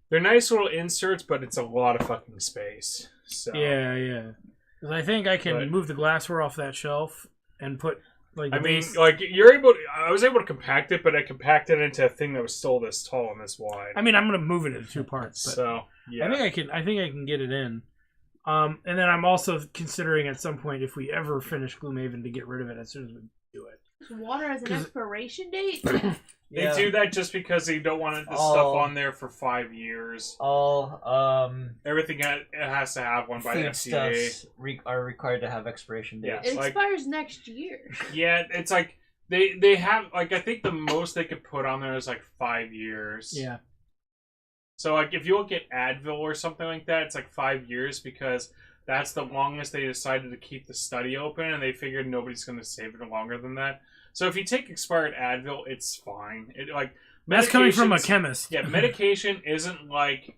they're nice little inserts, but it's a lot of fucking space. So Yeah. Because I think I can move the glassware off that shelf and put like. I mean, like you're able. I was able to compact it, but I compacted it into a thing that was still this tall and this wide. I mean, I'm gonna move it into two parts. But So yeah, I think I can get it in. And then I'm also considering at some point if we ever finish Gloomhaven to get rid of it as soon as we do it. Water has an expiration date? They do that just because they don't want the stuff on there for 5 years. Everything it has to have one by the FDA. Foodstuffs are required to have expiration dates. It expires next year. Yeah, it's like they have like I think the most they could put on there is like 5 years. Yeah. So like if you look at Advil or something like that, it's like 5 years because that's the longest they decided to keep the study open, and they figured nobody's going to save it longer than that. So if you take expired Advil, it's fine. That's coming from a chemist. Yeah, medication isn't like,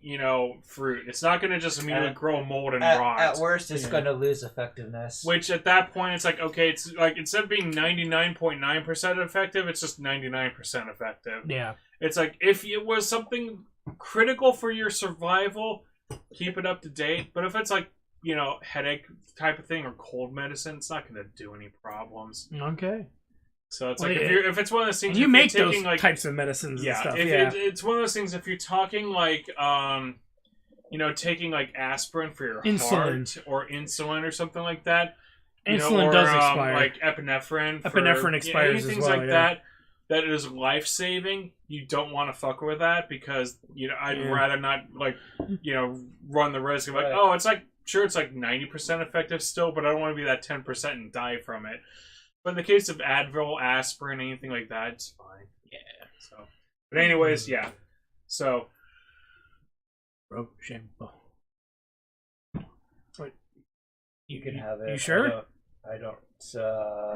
fruit. It's not going to just immediately grow mold and rot. At worst, it's going to lose effectiveness. Which at that point, it's like, okay, it's like instead of being 99.9% effective, it's just 99% effective. Yeah. It's like if it was something critical for your survival, keep it up to date. But if it's like, headache type of thing or cold medicine, it's not going to do any problems. Okay. So it's like if it's one of those things you make those types of medicines and stuff. It's one of those things if you're talking like taking like aspirin for your heart or insulin or something like that. Insulin does expire. Like epinephrine. Epinephrine expires anything as well. Like that is life saving. You don't want to fuck with that because I'd rather not run the risk of it's like it's like 90% effective still, but I don't want to be that 10% and die from it. But in the case of Advil, aspirin, anything like that, it's fine. Yeah. So, but anyways, yeah. So, you can have it. You sure? I don't.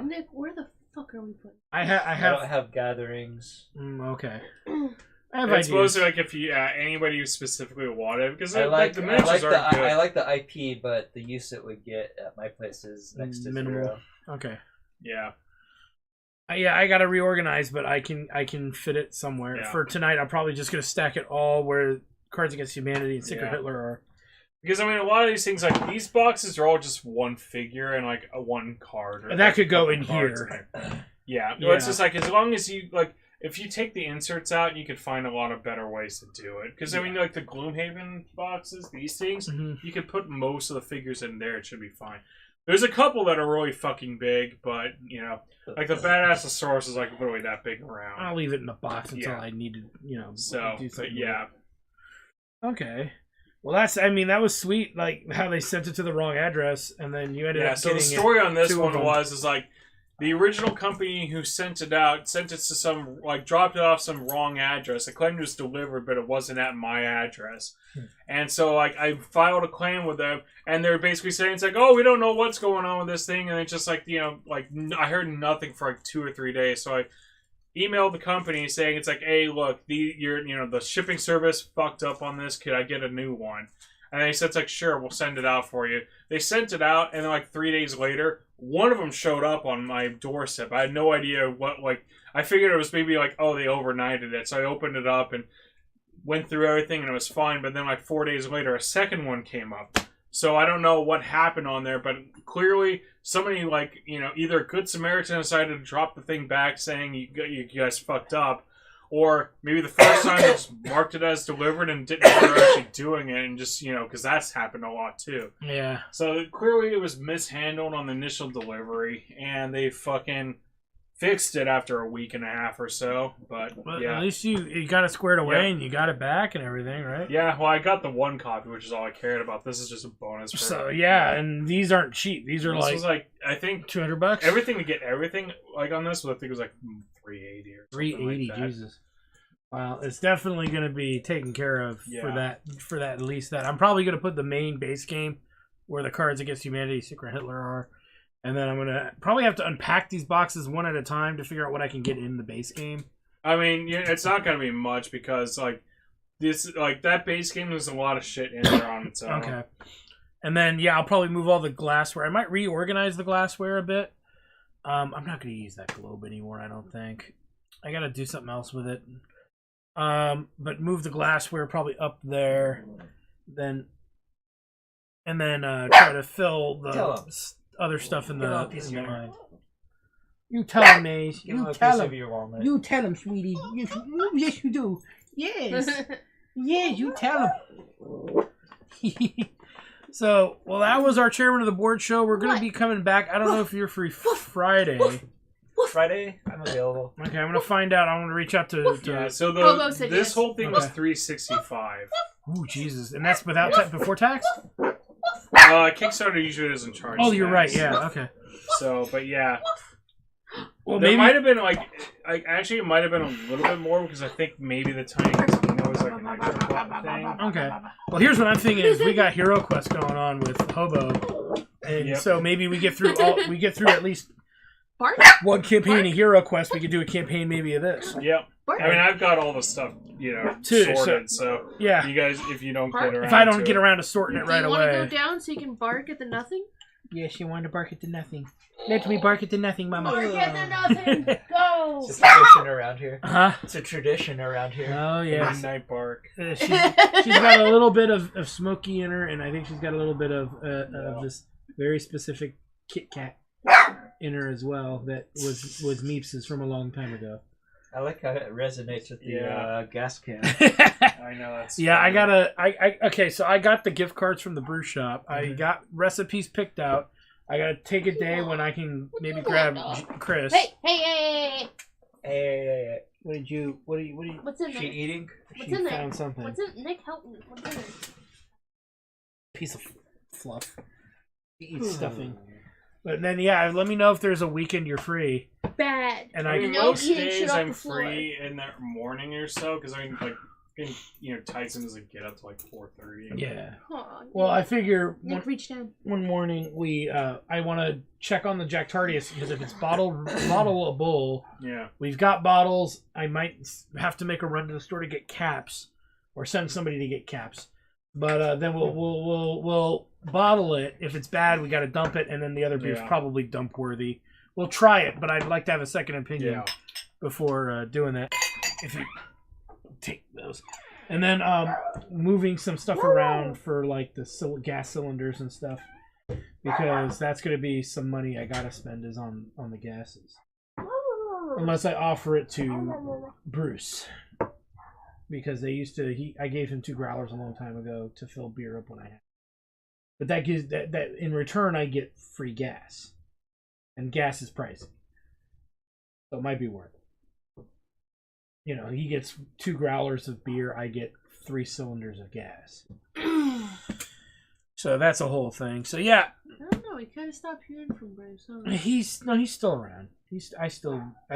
Nick, where the fuck are we putting? I don't have gatherings. Okay. I have ideas. Suppose like if you anybody who specifically wanted because the miniatures are good. I like the IP, but the use it would get at my place is next to minimal. 0. Okay. Yeah. I gotta reorganize, but I can fit it somewhere. Yeah. For tonight, I'm probably just gonna stack it all where Cards Against Humanity and Secret Hitler are. Because a lot of these things, like these boxes, are all just one figure and like a one card. Or that could go in here. Yeah. Well, it's just like as long as you if you take the inserts out, you could find a lot of better ways to do it. Because like the Gloomhaven boxes, these things, you could put most of the figures in there. It should be fine. There's a couple that are really fucking big, but, like the Badassosaurus is like literally that big around. I'll leave it in the box until I need to, do something. Yeah. Okay. Well, that was sweet, like how they sent it to the wrong address, and then you ended up getting it. So the story on this one is like, the original company who sent it to some, dropped it off some wrong address. It claimed it was delivered, but it wasn't at my address. And so, I filed a claim with them, and they're basically saying, it's like, oh, we don't know what's going on with this thing, and it's just like, I heard nothing for 2 or 3 days, so I emailed the company saying, it's like, hey, look, the shipping service fucked up on this, could I get a new one? And they said, it's like, sure, we'll send it out for you. They sent it out, and then 3 days later, one of them showed up on my doorstep. I had no idea what, I figured it was maybe they overnighted it. So I opened it up and went through everything, and it was fine. But then 4 days later, a second one came up. So I don't know what happened on there, but clearly somebody, either Good Samaritan decided to drop the thing back saying you guys fucked up, or maybe the first time they just marked it as delivered and didn't know they're actually doing it, and just, because that's happened a lot too. Yeah. So clearly it was mishandled on the initial delivery, and they fucking fixed it after a week and a half or so. But at least you got it squared away and you got it back and everything, right? Yeah, well, I got the one copy, which is all I cared about. This is just a bonus. And these aren't cheap. These are was I think $200. Everything to get everything on this, I think it was $380 or something $380, like that. Jesus. Well, it's definitely going to be taken care of for that at least that. I'm probably going to put the main base game where the Cards Against Humanity, Secret Hitler are. And then I'm going to probably have to unpack these boxes one at a time to figure out what I can get in the base game. I mean, it's not going to be much because that base game, there's a lot of shit in there on its own. Okay. And then, I'll probably move all the glassware. I might reorganize the glassware a bit. I'm not going to use that globe anymore, I don't think. I got to do something else with it. But move the glassware probably up there. Then try to fill the other stuff in the line. You tell him, Maze. You tell him. You tell him, sweetie. Yes, you do. Yes. Yes, you tell him. So, that was our Chairman of the Board show. We're going to be coming back. I don't know if you're free Friday. Friday, I'm available. Okay, I'm gonna find out. I'm gonna reach out to Yeah, so Hobo said this yes. whole thing was Okay. $365. Ooh, Jesus, and that's without before tax. Kickstarter usually doesn't charge. Oh, you're right. tax. Yeah. Okay. So, but yeah, Well, there maybe might have been actually it might have been a little bit more because I think maybe the Tiny Tina was like an extra button thing. Okay. Well, here's what I'm thinking: is we got Hero Quest going on with Hobo, and Yep. so maybe we get through at least Bart? one campaign of Hero Quest. We could do a campaign maybe of this. Yep. Bart? I mean, I've got all the stuff, Too, sorted. So Yeah. you guys, if you don't Bart? get around, If I don't to get it, around to sorting it Do right you want to away. go down so you can bark at the nothing? Yeah, she wanted to bark at the nothing. Let me bark at the nothing, Mama. Bark at the nothing! Go! It's a tradition around here. Huh? It's a tradition around here. Oh yes. Midnight bark. She's got a little bit of Smokey in her, and I think she's got a little bit of this very specific Kit Kat in her as well. That was Meeps's from a long time ago. I like how it resonates with the Yeah. gas can. I know that's. Yeah, I funny. okay, so I got the gift cards from the brew shop. I got recipes picked out. I gotta take a day when I can maybe grab Chris. Hey! Hey, What did you? What's in she there? eating? What's She in there? found something. What's in Nick, help me. What's in there? Piece of fluff. She eats stuffing. But then, yeah, let me know if there's a weekend you're free. Bad. And I I mean, No most eating shit days off I'm the floor. free in that morning or so because I mean, like, Tyson doesn't get up to like 4:30. Yeah. Aw, Well, I figure Nick, reach down. one morning I want to check on the Jack Tardius because if it's bottleable, Yeah. we've got bottles. I might have to make a run to the store to get caps, or send somebody to get caps. But then we'll bottle it. If it's bad, we got to dump it, and then the other beer's Yeah. probably dump worthy. We'll try it, but I'd like to have a second opinion Yeah. before doing that. If you take those, and then moving some stuff around for like the gas cylinders and stuff, because that's going to be some money I gotta spend is on the gases, unless I offer it to Bruce, because they used to. I gave him 2 growlers a long time ago to fill beer up when I had. But that gives that in return I get free gas, and gas is pricey, so it might be worth it. He gets 2 growlers of beer. I get 3 cylinders of gas. So that's a whole thing. So yeah, I don't know. We kind of stopped hearing from Bruce. Huh? he's still around. I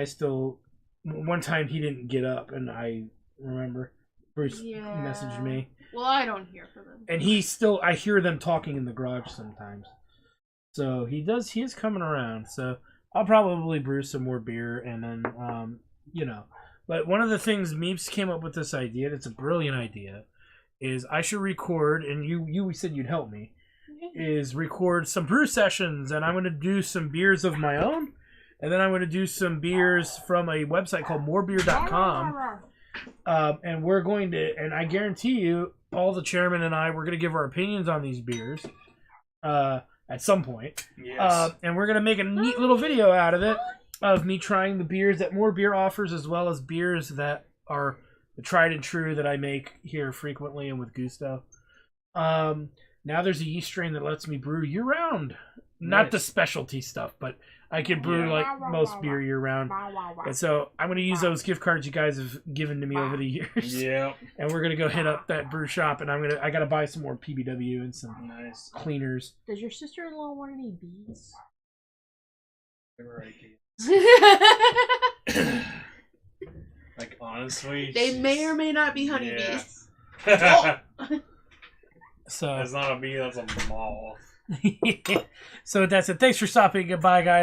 still. One time he didn't get up, and I remember Bruce messaged me, Well, I don't hear from him. and I hear them talking in the garage sometimes. So he is coming around. So I'll probably brew some more beer, and then But one of the things Meeps came up with this idea, and it's a brilliant idea, is I should record, and you said you'd help me, is record some brew sessions, and I'm going to do some beers of my own, and then I'm going to do some beers from a website called morebeer.com, and we're going to, and I guarantee you, all the chairmen and we're going to give our opinions on these beers at some point, Yes. and we're going to make a neat little video out of it, of me trying the beers that More Beer offers, as well as beers that are the tried and true that I make here frequently and with gusto. Now there's a yeast strain that lets me brew year round. Not the specialty stuff, but I can brew like most beer year round. And so I'm going to use those gift cards you guys have given to me over the years. Yeah. And we're going to go hit up that brew shop, and I got to buy some more PBW and some Nice. cleaners. Does your sister-in-law want any bees? Like, honestly. They may or may not be honeybees. Yeah. So That's not a bee, that's a moth. so that's it. Thanks for stopping. Goodbye, guys.